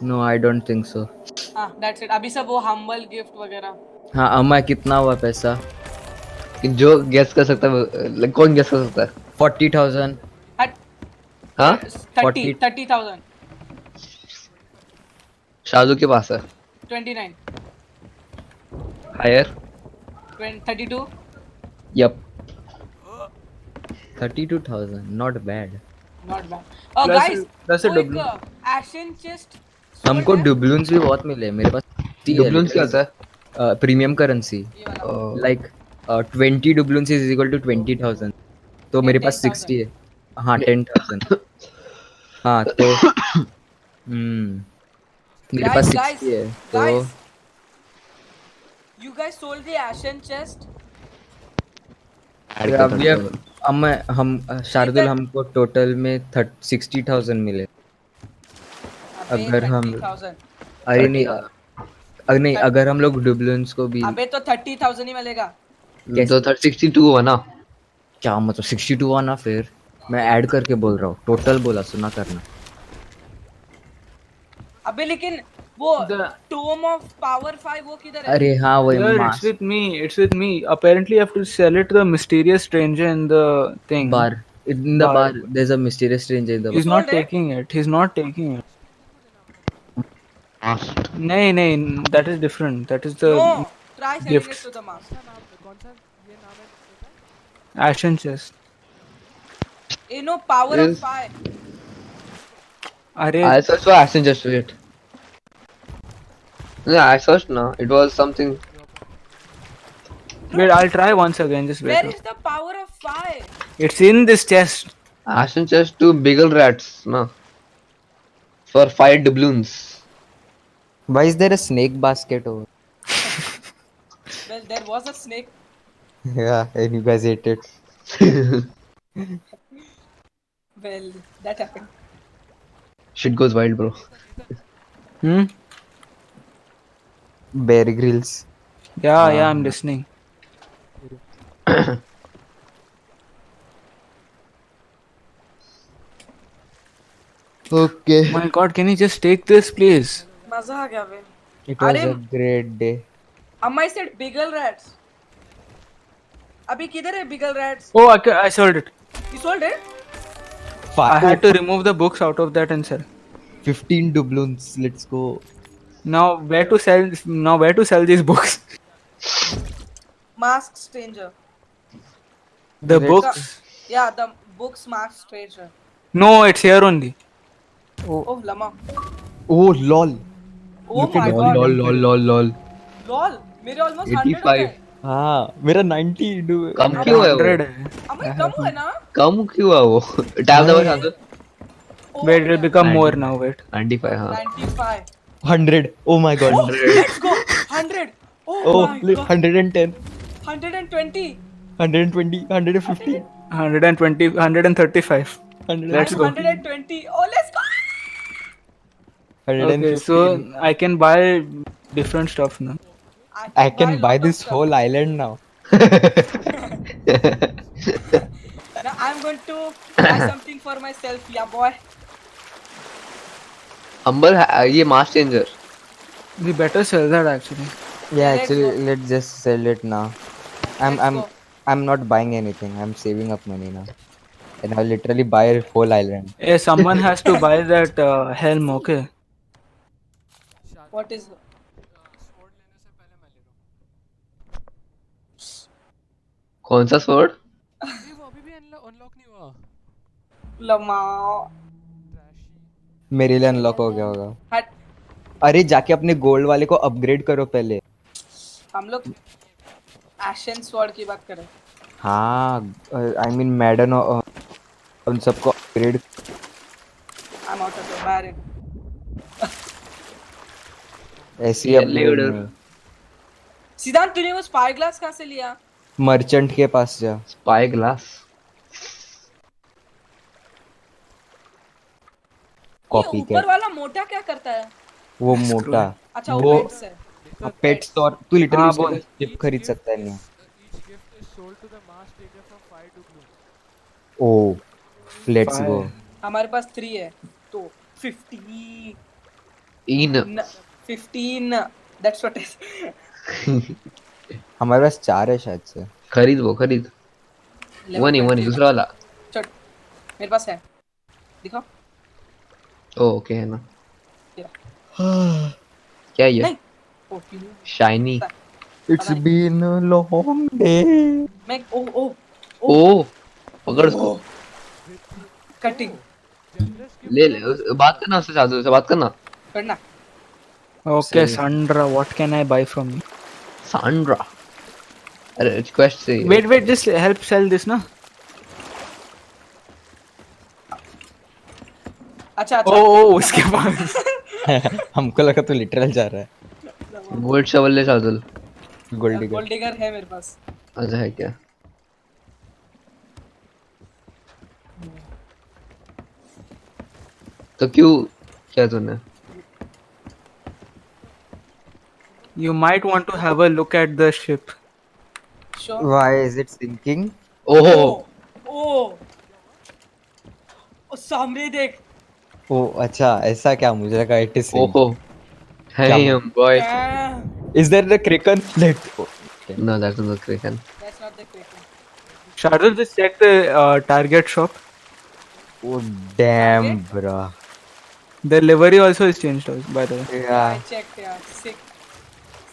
No I don't think so. हाँ, that's it. अभी सब वो humble gift वगैरह. हाँ अम्मा कितना हुआ पैसा? जो गेस कर सकता है कौन गेस कर सकता है? 40,000। At हाँ 30,000. शादू के पास है। 29. Higher. 32. Yup 32,000 not bad. Not bad. Oh Plus- guys, plus a वो एक doubloon. Ashen chest. हमको डुबलून्स भी बहुत मिले मेरे पास। डुबलून्स क्या होता है? Premium currency. ये वाला. Like 20 doubloons is equal to 20,000। तो मेरे पास 10,000. 60 है। हाँ 10,000। हाँ तो मेरे पास 60 है तो guys, you guys sold the Ashen chest. Add कर अभी हम शार्दुल हमको टोटल में 60,000 मिले। अबे अगर हम 30,000. अरे नहीं अगर हम लोग डुबलून्स को भी अबे तो 30,000 ही मिलेगा. तो 62 हुआ ना। क्या मतलब 62 आना, फिर मैं ऐड करके बोल रहा हूँ, टोटल बोला, सुना करना। अबे लेकिन वो The- Tome of Power 5 वो किधर है? अरे हाँ वही Here, it's with me. It's with me. Apparently, you have to sell it to the mysterious stranger in the thing. Bar in the Bar. bar there's a mysterious stranger in the He's bar. not sold it? taking it. He's not taking it. No, that is different. That is the No, try selling gifts. it to the master. कौन सा ये नाम है पता है? Ashen chest. You know Power of Yes. 5. Arey, I searched for Ashen just wait. Yeah, I searched now. It was something. wait, I'll try once again. Just Where wait. is the Power of 5? It's in this chest. Ashen chest to bigger rats, no. For 5 doubloons. Why is there a snake basket over? Well, there was a snake. Yeah, and you guys ate it. Well, that happened. Shit goes wild, bro. Hmm. Bear Grylls. Yeah, I'm listening. Okay. My God, can you just take this, please? मजा आ गया बे. It was अरे- a great day. Amma said Biggle Rats. अभी किधर है Biggle Rats? Oh, I sold it. You sold it? I had to remove the books out of that and sell. 15 doubloons. Let's go. Now where to sell? Now where to sell these books? Masked Stranger. The Let's- books? Yeah, the books Masked Stranger. No, it's here only. Oh, Lama. Oh lol. Oh my god. lol. Lol. मेरे almost 100 हो 85 गए। हाँ मेरा 90 do come क्यों है वो? 100 है. अमर कम हुआ ना? कम क्यों है वो? टैब दबा शायद। Oh, Wait, it will yeah. become more 90 now. Wait. 95 हाँ 95. 100 oh my god 100 Let's go. 100. Oh, oh my god. 110 120. 120 150 120, 135. 100 Let's I'm go. 120. Oh, let's go. Okay, so 115 I can buy different stuff now. I can buy lot of this stuff. whole island now. Now I'm going to buy something for myself, yeah, boy. अंबर ये मास changer We better sell that actually. Yeah, Let's actually, go. let's just sell it now. I'm Let's I'm go. I'm not buying anything. I'm saving up money now, and I'll literally buy a whole island. Hey, someone has to buy that helm. Okay. What is sword लेने से पहले मैं ले रहा कौन सा sword? हूँ नहीं वो अभी भी अनलॉक नहीं हुआ Lamau? ट्रैशी मेरे लिए अनलॉक हो गया होगा. हट अरे जाके अपने गोल्ड वाले को अपग्रेड करो पहले. हम लोग एशन स्वॉर्ड की बात करें. हाँ, I mean मैडन उन सबको upgrade. I'm out of the barren. ऐसे ही ये अपग्रेड leader. में. सिद्धांत तूने वो स्पाई ग्लास कहाँ से लिया? मर्चेंट के पास जा. स्पाई ग्लास कॉपी ये के. ऊपर वाला मोटा क्या करता है? वो मोटा. अच्छा वो वो पेट्स है. पेट्स और तू लिटरली हाँ, उसके बोल. लिए चिप खरीद सकता है नहीं. each gift is sold to the mass taker from 5 to blue oh let's Fine. Go. हमारे पास 3 है तो 50 इन 15 that's what is. हमारे पास 4 है शायद से. खरीद वो नहीं दूसरा वाला. चल मेरे पास है दिखाओ. ओके है ना. तेरा. क्या ये? नहीं. ओ पीलू. Shiny. It's been a long day. मैं ओ ओ पकड़ उसको. कटिंग ले बात करना उससे, साधु से बात करना. करना. Okay, Sell. Sandra, what can I buy from you? Sandra. अरे रिक्वेस्ट से. Wait, just help sell this, na? अच्छा Oh, उसके पास. हमको लगा तू लिटरल जा रहा है. गोल्ड शवल ले साधु. Gold digger. गोल्ड डिगर है मेरे पास. अच्छा है क्या? तो क्यों क्या तूने? You might want to have a look at the ship. Sure. Why is it sinking? ओहो ओ सामने देख. ओ अच्छा ऐसा क्या, मुझे लगा इट इज. ओहो. Damn boy. Damn. Is there the kraken? Let. No, that's not the Kraken. That's not the Kraken. Shardul, just check the Target shop. Oh damn, bro. The livery also is changed, by the way. I Yeah. checked. Yeah, sick.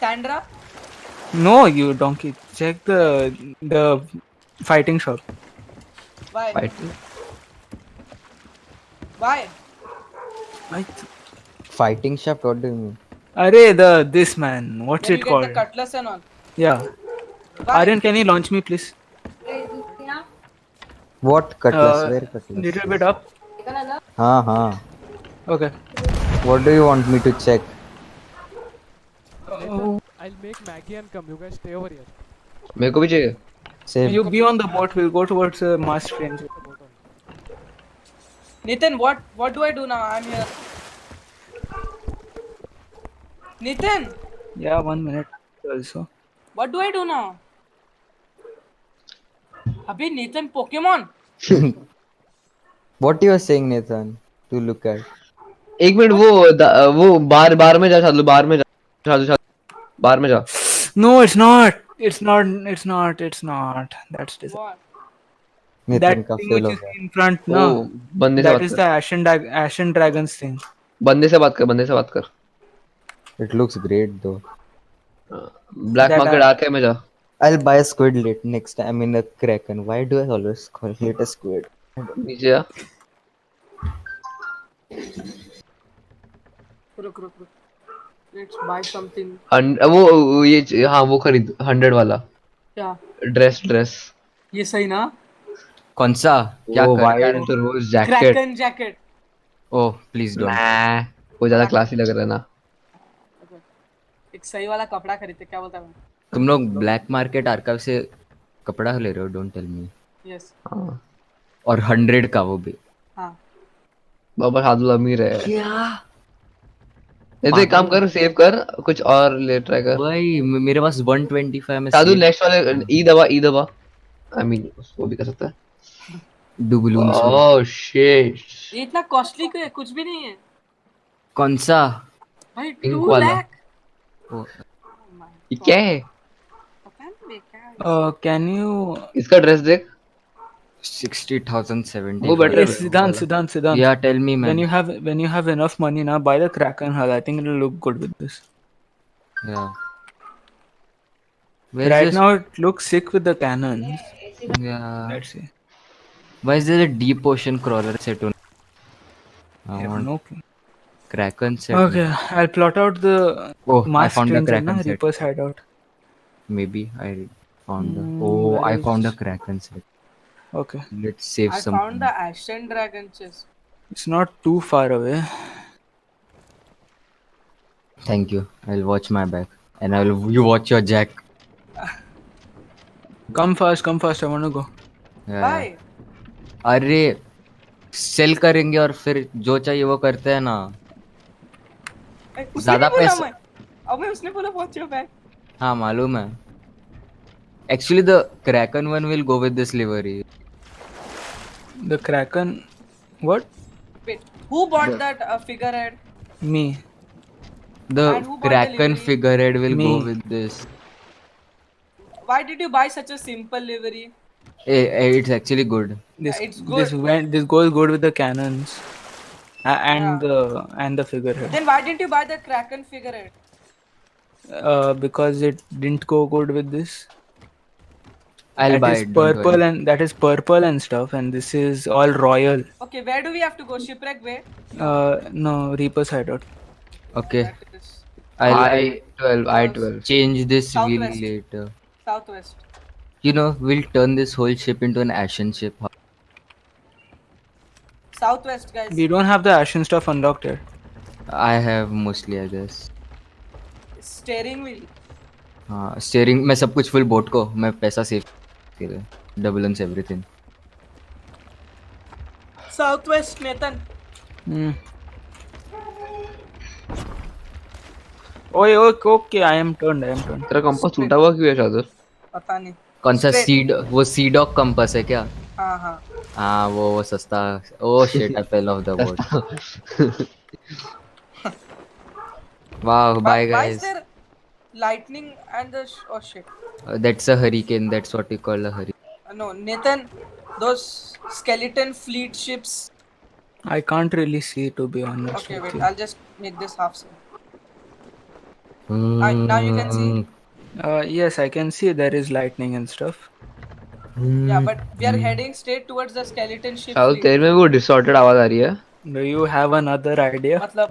Sandra. No, you donkey. Check the fighting shop. Why? Fighting. Why? Fighting shaft. What do you mean? Arey, this man. What's Then it you get called? the cutlass and all. Yeah. Why? Aryan, can you launch me, please? What cutlass? Where cutlass? Little bit up. हाँ हाँ. Okay. What do you want me to check? I'll make Maggie and come. You guys stay over here. मेरे को भी चाहिए. Save. You be on the boat. We'll go towards Mars Strange. Nathan, what do I do now? I'm here. Nathan, Yeah, 1 minute also. what do I do now? अबे Nathan Pokemon. What you are saying, Nathan? To look at. एक minute वो बार में जा साधु, बार में जा साधु, बार में जा. No, it's not. It's not. That's this. What? Nathan That का thing fail which हो is गया. in front, O no. बंदे से That बात is कर. the Ashen Dragons thing. बंदे से बात कर. It looks great though. Black That market आके में जा. I'll buy a squid late next time. I mean a kraken. Why do I always call it a squid? नीचे जा. रुक. Let's buy something. वो ये हाँ वो खरीद 100 वाला क्या? ड्रेस ये सही ना? कौन सा? क्या वो कर क्या वाइट रहे? Rose jacket Kraken jacket. Oh please don't. मैं वो ज्यादा क्लासी लग रहा है ना Okay. एक सही वाला कपड़ा खरीदते, क्या बोलता है? तुम लोग ब्लैक मार्केट आर्काइव से कपड़ा ले रहे हो? Don't tell me. Yes. हाँ और 100 का वो भी. हाँ. बाबा साधु अमीर है क्या? ये तो एक काम कर सेव कर कुछ और ले ट्राई कर भाई मेरे पास 125 में साधु नेक्स्ट वाले ई दबा आई मीन वो भी कर सकता है डुबलून्स में. ओह शिट ये इतना कॉस्टली क्यों है? कुछ भी नहीं है कौन सा? भाई. Pink 2 वाला। लाख. ओ, ये क्या है पता नहीं बेकार है. Can you? इसका ड्रेस देख 60,000 वो better Hey, है। Siddhant. Yeah tell me When man. you have enough money now, buy the Kraken hull. I think it'll look good with this. या Right now, it looks sick with the cannons. या Let's see. why is there a deep ocean crawler set on? I I have want no clue. Kraken set. Okay, I'll plot out the Oh, I mask found the strings in Kraken set. Reaper's hideout. Maybe I found the. Hmm, Oh, I where found a is- Kraken set. Okay, Let's save I some. found the Ashen Dragon chest. it's not too far away. Thank you. I'll watch my back, and you watch your jack. Come fast. I want to go. Yeah. Bye. अरे cell करेंगे और फिर जो चाहिए वो करते हैं ना. उसने ज्यादा नहीं बोला पैसा- मैं. अब मैं उसने बोला what's your bag? हाँ मालूम है. Actually, the Kraken one will go with this livery. The Kraken. What? Wait, who bought that figurehead? Me. The And who bought the Kraken livery? figurehead will go Me. with this. Why did you buy such a simple livery? It's actually good. It's good. This goes good with the cannons. And the figurehead. Then why didn't you buy the Kraken figurehead? Because it didn't go good with this. I'll That buy is it. don't purple worry. and that is purple and stuff, and this is all royal. Okay, where do we have to go? Shipwreck way? No, Reaper's hideout. Okay. That is I-12 Change this wheel Southwest. later. southwest. You know, we'll turn this whole ship into an ashen ship. Southwest, guys. We don't have the ashen stuff unlocked yet. I have mostly, I guess. Steering wheel. हाँ steering मैं सब कुछ full boat को मैं पैसा save के लिए double everything. Southwest, Nathan. Hmm. Okay. I am turned. तेरा कंपास टूटा हुआ क्यों है शादर पता नहीं. कौन सा Straight. सीड वो सीडॉक कंपास है क्या? हाँ हाँ. हाँ वो सस्ता. Oh shit I fell off the boat. वाह bye Why is guys. there lightning and the oh shit? That's a hurricane. That's what we call a hurricane. No, Nathan. Those skeleton fleet ships. I can't really see, to be honest. Okay, with wait. you. I'll just make this half scene. Now you can see. Yes, I can see there is lightning and stuff. Yeah, but we are heading straight towards the skeleton ship. शादर fleet. तेरे में वो डिसऑर्डेड आवाज आ रही है Do you have another idea? मतलब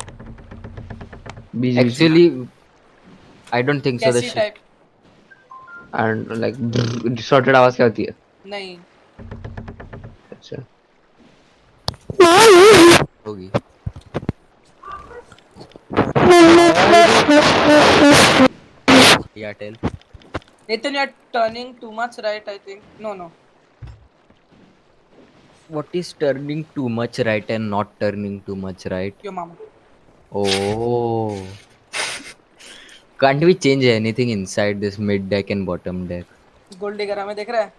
बीच बीच Actually, I don't think so. The कैसी ship type? And like डिसऑर्डेड आवाज क्या होती है नहीं. अच्छा होगी. Yeah, tell. Nathan, you are turning too much right. I think. No. What is turning too much right and not turning too much right? Your mama. Oh. Can't we change anything inside this mid deck and bottom deck? Gold digger हमें देख रहा है.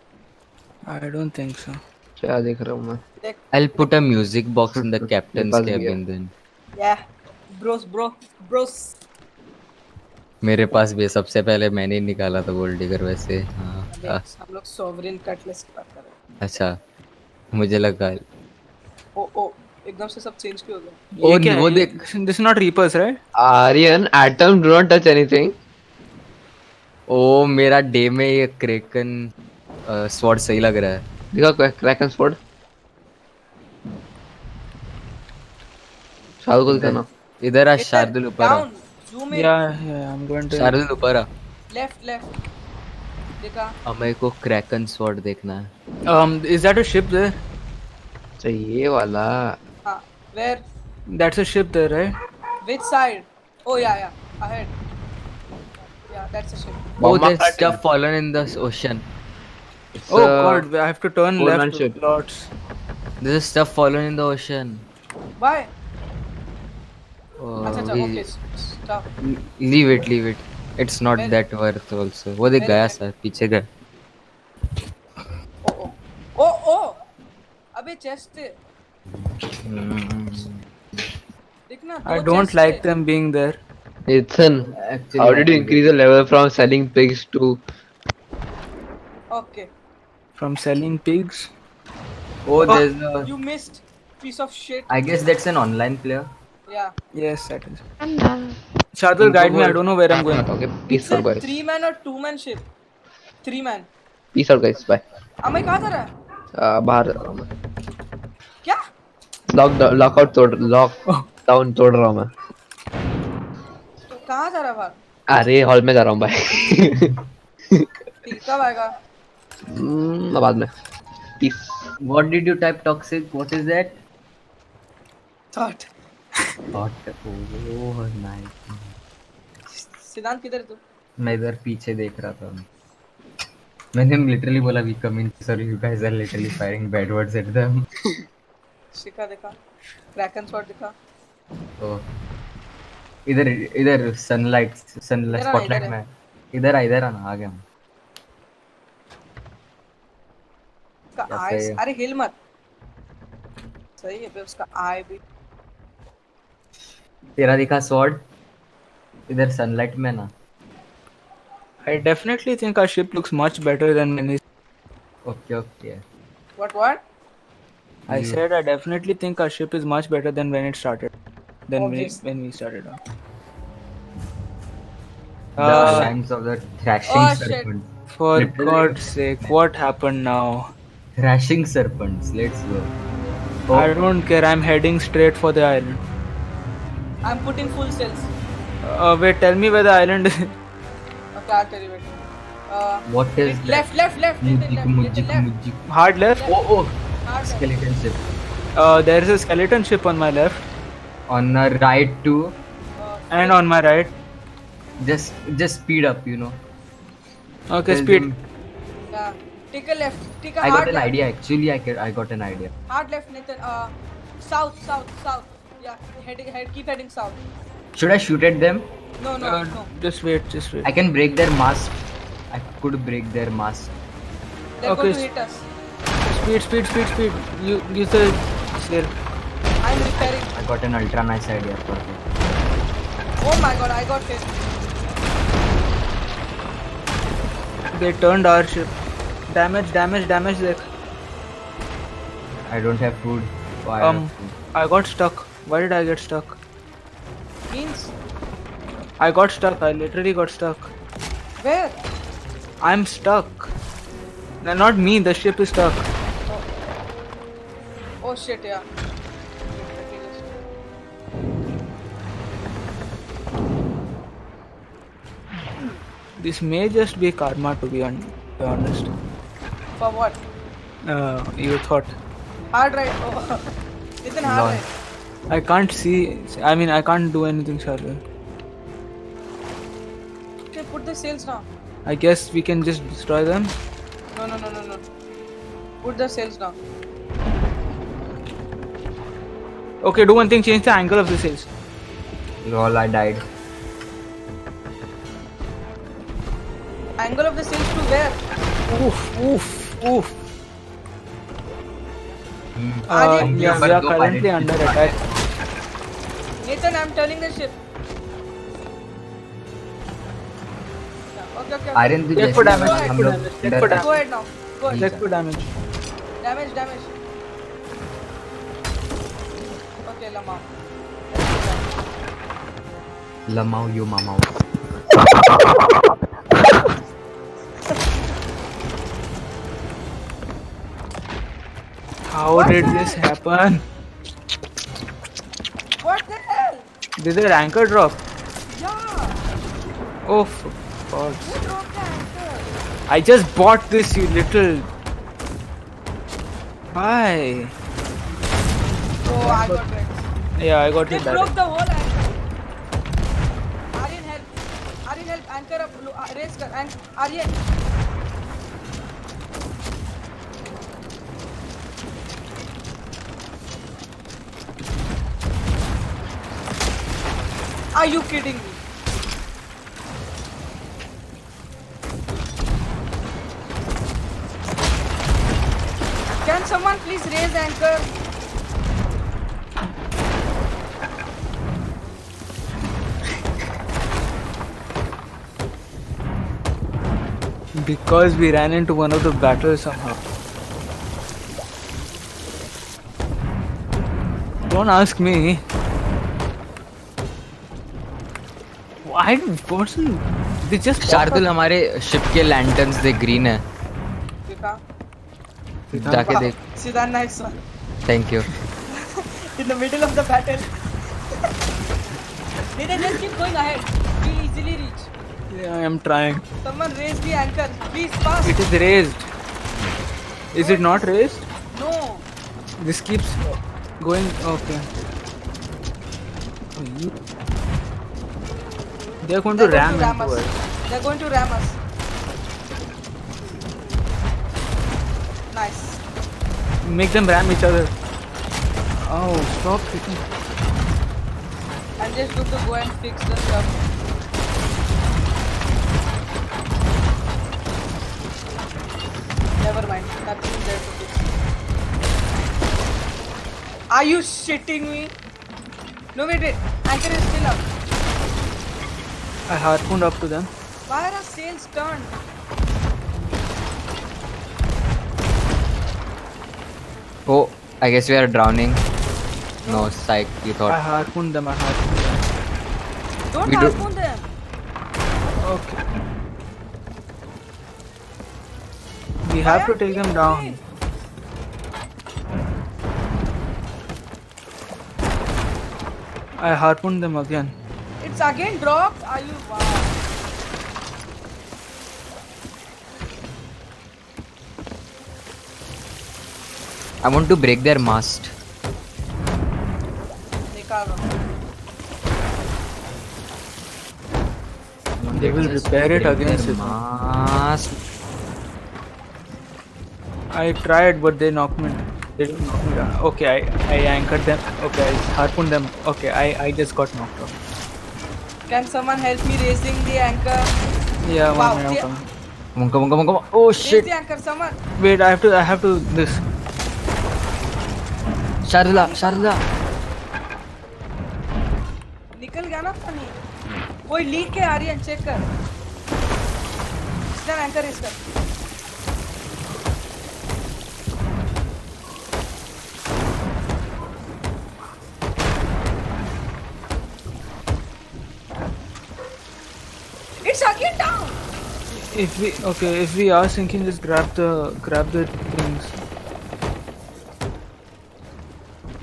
I don't think so. क्या देख रहा हूँ मैं देख. I'll put a music box in the captain's पास भी है. cabin then. Yeah. Bros. मेरे पास भी है, सबसे पहले मैंने ही निकाला था गोल्ड डिगर वैसे. हाँ. हम लोग सोवरेन कटलेस की बात कर रहे हैं. अच्छा मुझे लगा. ओ एकदम से सब चेंज क्यों हो गया? ये ओ क्या वो है? देख. This is not Reapers, right? Aryan एटम do not touch anything oh मेरा डे में ये क्रेकन स्वॉर्ड सही लग रहा है. दिखा क्रैकन स्वॉर्ड शादर को दिखाना इधर आ शार्दुल ऊपर आ. Down. Zoom in. Yeah, I'm going to. Shardul ऊपर आ Left, left. देखा. हमें को क्रैकन स्वॉर्ड देखना है Is that a ship there? So ये वाला. हाँ. Where? That's a ship there, right? Which side? Oh yeah. Ahead. Yeah, that's a ship. oh Bomba there's cutting. stuff fallen in the ocean It's Oh a god, I have to turn four-man left ship. lots. there's stuff fallen in the ocean Why? oh, अच्छा we- okay. Stop. leave it it's not Where- that worth also वो देख Where गया is it? Sir पीछे गया Oh. अबे chest है. देखना. I दो don't chest like है. them being there. Ethan, Actually, how did you increase the level from selling pigs to? Okay. From selling pigs. oh there's a You missed. Piece of shit. I guess that's an online player Yeah. Yes, that is. I'm done. Shardul, guide me. I don't know where I'm going. Okay, peace It's out, a guys. 3-man or 2-man ship. 3-man. Peace out, guys. Bye. Amay कहाँ जा रहा है? बाहर क्या? Lockout तोड़ lockdown तोड़ रहा हूँ मैं. कहाँ जा रहा है बाहर? अरे हॉल में जा रहा हूँ भाई. ठीक कब आएगा? बाद में. Peace. what did you type toxic what is that Thought. what oh nice सिद्धांत किधर है तू? मैं इधर पीछे देख रहा था मैंने लिटरली बोला we come in sir you guys are literally firing bad words at them Shikha देखा. क्रैकन स्वॉर्ड देखा. तो इधर सनलाइट स्पॉटलाइट इधर में इधर आना आ गया हूँ उसका क्या आई सही है? अरे हिल मत. सही है बे उसका आई भी. तेरा दिखा स्वॉर्ड इधर सनलाइट में ना I definitely think our ship looks much better than when we. Okay What? I said I definitely think our ship is much better than when it started. Than Obvious. when we started on. the lines of the thrashing Oh, shit. serpents For Literally. God's sake, what happened now? thrashing serpents let's go I don't care. I'm heading straight for the island. I'm putting full sails. Wait, tell me where the island is. Okay, I'll tell you wait. what is that Left. Little mujik left. Hard left. oh Hard left. skeleton ship There is a skeleton ship on my left on the right too and on my right. just speed up you know Okay, Tell speed. them- Yeah. Take a left. Take a I hard got an left. idea actually I got an idea Hard left, Nathan. South. Yeah. Keep heading south. should I shoot at them No. Just wait. I can break their mast I could break their mast They're Okay, going to hit us. Speed. Use the sail. I'm repairing. I got an ultra nice idea for it Oh my god, I got hit. They turned our ship. Damage there. I don't have food oh, I have food. I got stuck. Why did I get stuck? Means I got stuck. I literally got stuck. where? I'm stuck. No, not me. The ship is stuck. Oh shit, yeah. This may just be karma, to be honest. For what? You thought. Hard right. Oh. Nathan, hard Lol. right. I can't see. I mean, I can't do anything, Sharvil. Okay, put the sails now. I guess we can just destroy them. No. Put the sails now. Okay, do one thing. Change the angle of the sails. Lol I died Angle of the sails to where? Oof. Aaj Yeah, we are currently under attack. Nathan, I'm turning the ship. Yeah, okay. iron the Check for जैसे damage, हम check for लोग damage, check डर for रहे damage. Go ahead now. Go ahead. Check for damage. Damage. Okay, Lama. हैं। लमाओ यो मामाओ How did this happen? What the hell? Did their anchor drop? Yeah. Oh, for God. Who dropped the anchor? I just bought this, you little. Why? Oh, I got wrecked. Yeah, I got They hit broke direct. the whole anchor. Aryan, help. Aryan, help. Anchor up. Raise kar. And Aryan. Are you kidding me? Can someone please raise anchor? Because we ran into one of the battles somehow. Don't ask me. I wasn't. They just. Shardul हमारे ship के lanterns देख green है Vika. जाके देख Siddhan, nice one. Thank you In the middle of the battle. They just keep going ahead. We'll easily reach. Yeah, I am trying. Someone raise the anchor. Please, fast. It is raised. Is it not raised? No. This keeps going. Okay. They're going to They're ram going to ram into us. us. They're going to ram us. Nice. Make them ram each other. Oh, stop hitting. I'm just going to go and fix the stuff. Never mind. Nothing there to fix. Are you shitting me? No, wait. Anchor is still up. I harpooned up to them. Why are our sails turned? oh I guess we are drowning no psych you I thought harpooned them. I harpooned them. Don't We do- harpoon them. Okay. We have to take them down. I harpooned them again. It's again dropped. Are you? Wow. I want to break their mast निकालो. They will repair it against it. mast I tried, but they knocked me. They didn't knock me down. Okay, I anchored them. Okay, I harpooned them. Okay, I just got knocked off. Can someone help me raising the anchor? Yeah, Wow, one minute. yeah. come on. Oh Raise shit the anchor, someone. Wait, I have to this. Sharda निकल गया ना पानी. कोई leak है Aryan check कर. इसका anchor इसका. It's again down. If we are sinking, just grab the things.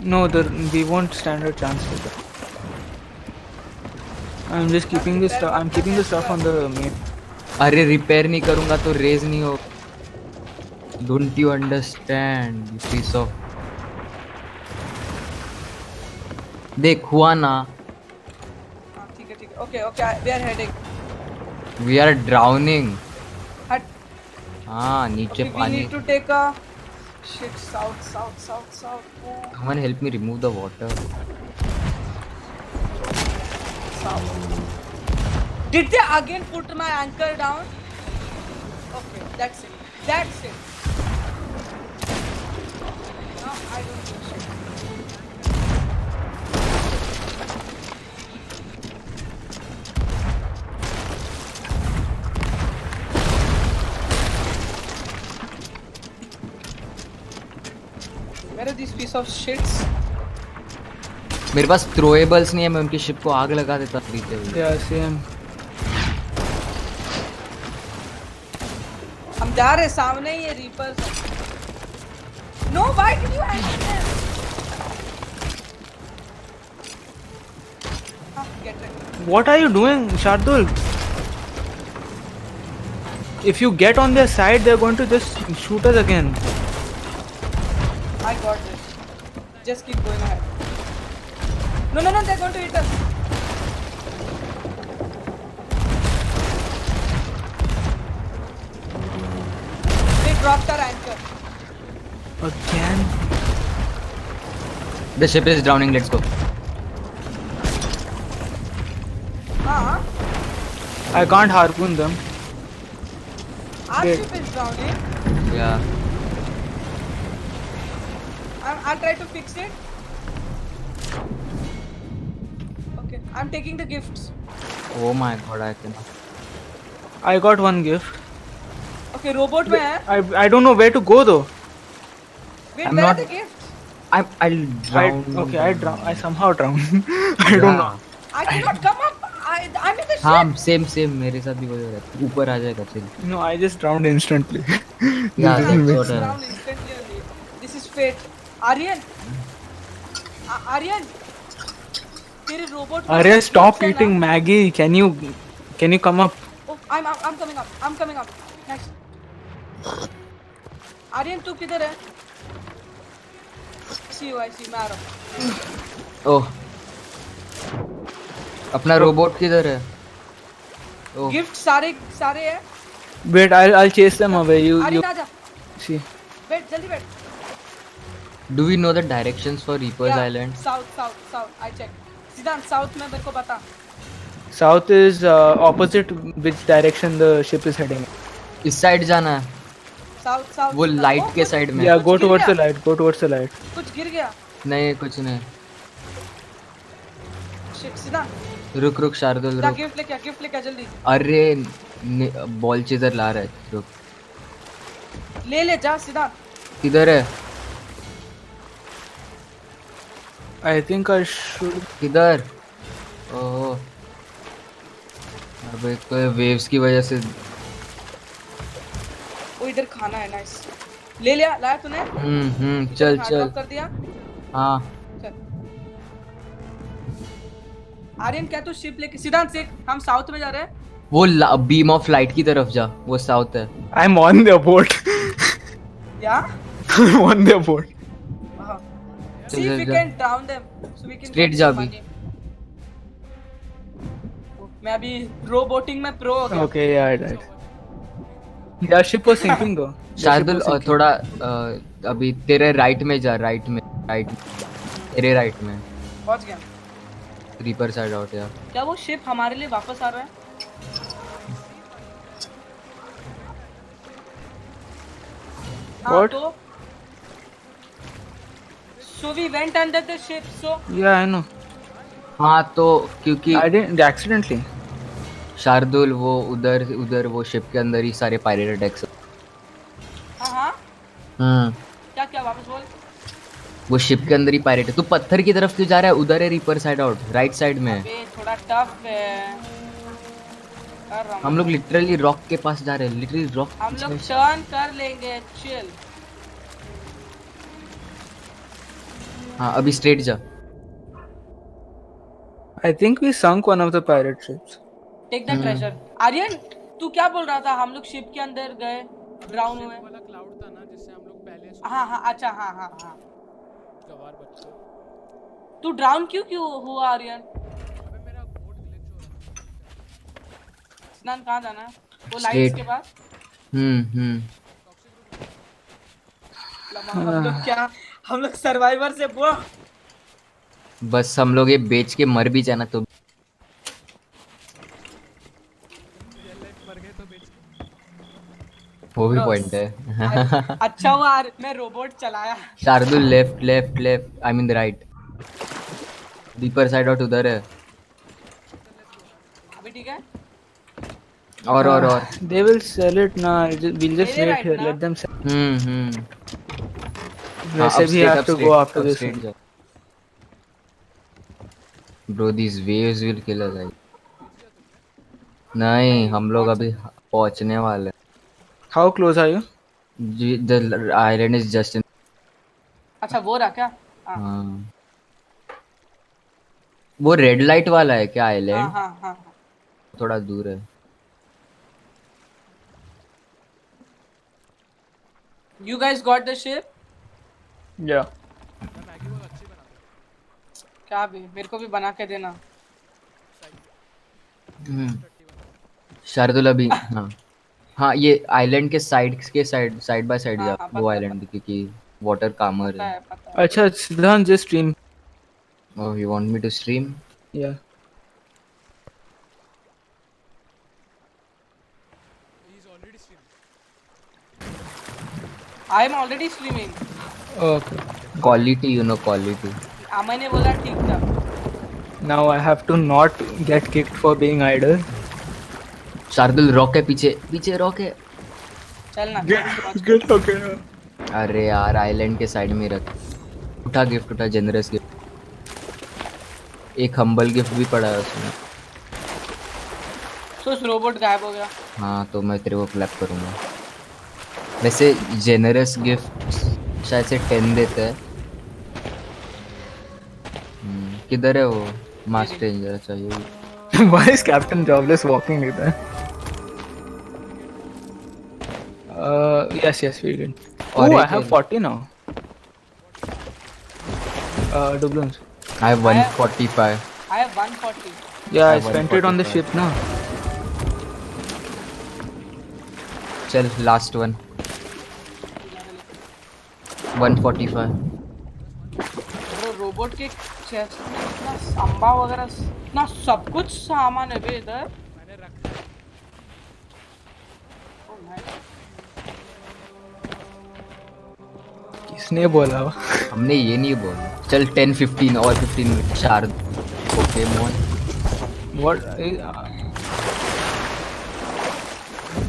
No, we won't stand a chance with that. I'm just keeping this stuff. I'm keeping the stuff on the main. अरे repair नहीं करूंगा तो रेज नहीं हो don't you understand you piece of देख हुआ ना हाँ ठीक है. Okay. We are heading. We are drowning Hut. हाँ नीचे We पानी need to take a shit south. Oh. come on help me remove the water South. Did they again put my anchor down? Okay, that's it. No, I don't do shit. Where are these piece of shits? मेरे पास throwables नहीं है मैं उनकी ship को आग लगा देता खरीदते हुए Yeah, same. हम जा रहे सामने ही ये रीपर्स है. No, why did you anchor them? get ready. What are you doing, Shardul? If you get on their side, they're going to just shoot us again. I got this. Just keep going ahead. No, no, no, they're going to hit us. They dropped our anchor. Again? The ship is drowning. Let's go. Uh-huh. I can't harpoon them. Our Great. ship is drowning. Yeah. I'll try to fix it. Okay, I'm taking the gifts. Oh my god, I can. I got one gift. Okay, robot में है. I don't know where to go though. Wait, I'm where are not- the gifts? I'll drown. I somehow drowned. I don't know. I cannot come up. I'm in the ship. हाँ same मेरे साथ भी वही हो रहा है ऊपर आ जाएगा चल No, I just drowned instantly. Yeah, I that's just what drowned instantly only. This is fate. Aryan. Aryan. तेरे robot को Arya, stop है ना? eating Maggie. Can you come up? Oh, I'm coming up. I'm coming up. Next. Aryan, तू किधर है? I see. मैं आ रहा हूँ. ओह अपना रोबोट किधर है ओह Gift सारे हैं. Wait, I'll chase them away. You Aryan आजा. see. Wait, जल्दी wait. Do we know the directions for reapers Yeah, island South. I check. Siddhant south में मेरे को बता. South is opposite which direction the ship is heading. इस side जाना है South. वो लाइट के साइड में Yeah, go गिर towards the गया? light. Go towards the light. कुछ गिर गया. नहीं कुछ नहीं Shit, सिद्धांत. रुक शार्दुल जा रुक गिफ्ट लेके आ जल्दी. अरे बॉल चेजर ला रहा है रुक ले जा सिद्धांत. किधर है I think I should. किधर ओह अबे कोई वेव्स की वजह से वो इधर खाना है. नाइस. ले लिया. लाया तूने? चल हाँ, चल drop कर दिया. हाँ चल. आर्यन क्या तू शिप लेके सिद्धांत से हम साउथ में जा रहे हैं. वो बीम ऑफ लाइट की तरफ जा वो साउथ है I'm on their boat. या I'm on their boat. see if we जा। can drown them so we can Straight get जा some अभी। money. मैं अभी रोबोटिंग में प्रो हो गया. Okay, yeah, I died. Their ship was sinking though. Their ship Shardul was sinking. थोड़ा अभी तेरे राइट में जा राइट में तेरे राइट में पहुंच गया. रीपर साइड आउट यार क्या वो शिप हमारे लिए वापस आ रहा है? हाँ, What? तो so we went under the ship so Yeah, I know. हाँ तो क्योंकि I didn't accidentally. शार्दुल वो उधर वो शिप के अंदर ही सारे पायरेट अटैक्स हाँ क्या वापस बोल. वो शिप के अंदर ही पायरेट है तू पत्थर की तरफ क्यों जा रहा है उधर है reaper side out right side में है बे थोड़ा टफ है. कर रहा हूँ. हम लोग लिटरली रॉक के पास जा रहे हैं लिटरली रॉक हम लोग टर्न कर लेंगे. चिल. हाँ अभी स्ट्रेट जा I think we sunk one of the pirate ships. Take the treasure. Aryan तू क्या बोल रहा था? हम लोग शिप के अंदर गए ड्राउन हुए. वाला क्लाउड था ना जिससे हम लोग पहले हाँ अच्छा हाँ. गवार बच्चे तू ड्राउन क्यों हुआ आर्यन? अबे मेरा बोट ग्लिच हो रहा स्नान कहाँ जाना है? वो लाइट्स के पास. हम लोग सर्वाइवर से वो बस हम लोग ये बेच के मर भी जाना तो वो भी पॉइंट है अच्छा हुआ मैं रोबोट चलाया. Shardul left I mean right reaper side out उधर है अभी ठीक है. और They will sell it now. We'll just Really wait right here. now? Let them sell. हाँ, वैसे भी have to go after this. Bro, these waves will kill us. नहीं हम लोग अभी पहुंचने वाले How close are you? The island is just in अच्छा वो रहा क्या? हाँ वो रेड लाइट वाला है क्या हाँ आइलैंड? हाँ हाँ. थोड़ा दूर है. You guys got the ship? Yeah. मैं मैगी बहुत अच्छी बनाता हूँ. क्या भी मेरे को भी बना के देना. शार्दुल अभी हाँ हाँ ये आइलैंड के साइड बाय साइड हाँ, जा हाँ, वो पता है, आइलैंड क्योंकि वाटर कामर पता है. है पता है. अच्छा, Siddhant just stream. Oh, you want me to stream? Yeah. He's already streaming. I am already streaming. Okay. Quality, you know quality. मैंने बोला ठीक था. Now I have to not get kicked for being idle. Shardul rock है पीछे rock है. चल ना. Get okay. अरे यार आइलैंड के साइड में रख. उठा गिफ्ट उठा जेनरस गिफ्ट. एक हम्बल गिफ्ट भी पड़ा है उसमें. सोच रोबोट गायब हो गया. हाँ तो मैं तेरे को क्लैप करूँगा. वैसे जेनरस गिफ्ट शायद से 10 देते हैं. किधर है वो मास्टर रेंजर चाहिए. Why is Captain Jobless walking like that? Yes, we did. और Oh, I एक have है. 40 now. Doubloons. I have 145. I have 140. Yeah, I I spent it on the 145. ship now. चल लास्ट वन 145. ब्रो रोबोट के chest में इतना संबा वगैरह इतना सब कुछ सामान है बे इधर. मैंने रखा है. Oh, nice. किसने बोला वो? हमने ये नहीं बोला. चल 10 15 और 15 मिनट. चार पोकेमोन. What?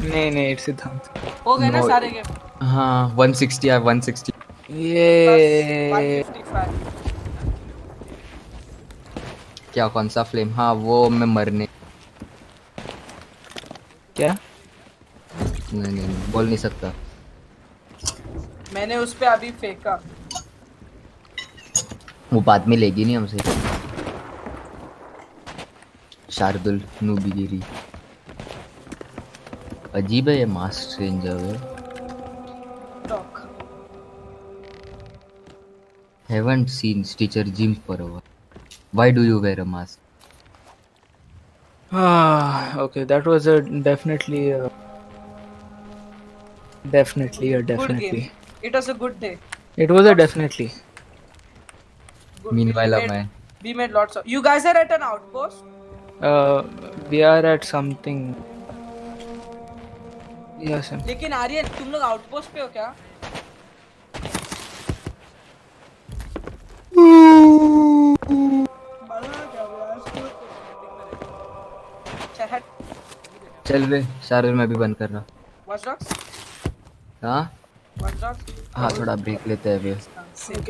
नहीं, it's Siddhant. हो गए ना No. सारे गेम. हाँ 160 है 160. ये 155. क्या कौन सा फ्लेम? हाँ वो मैं मरने. क्या? नहीं बोल नहीं सकता. मैंने उस पे अभी फेंका. वो बाद में लेगी नहीं हमसे. शार्दुल नूबीगिरी. अजीब है ये मास्क रेंजर है. Talk. Haven't seen Stitcher Jim for a while. Why do you wear a mask? Okay, that was a definitely a Good game. It was a good day. It was a definitely. Good. Meanwhile, we made lots of. You guys are at an outpost. We are at something. Yes, Sam. लेकिन आर्यन तुम लोग outpost पे हो क्या? चल बे शार्दुल मैं भी बंद कर रहा. Watch Dogs? हाँ Watch Dogs? हाँ थोड़ा ब्रेक लेते हैं बे. Same.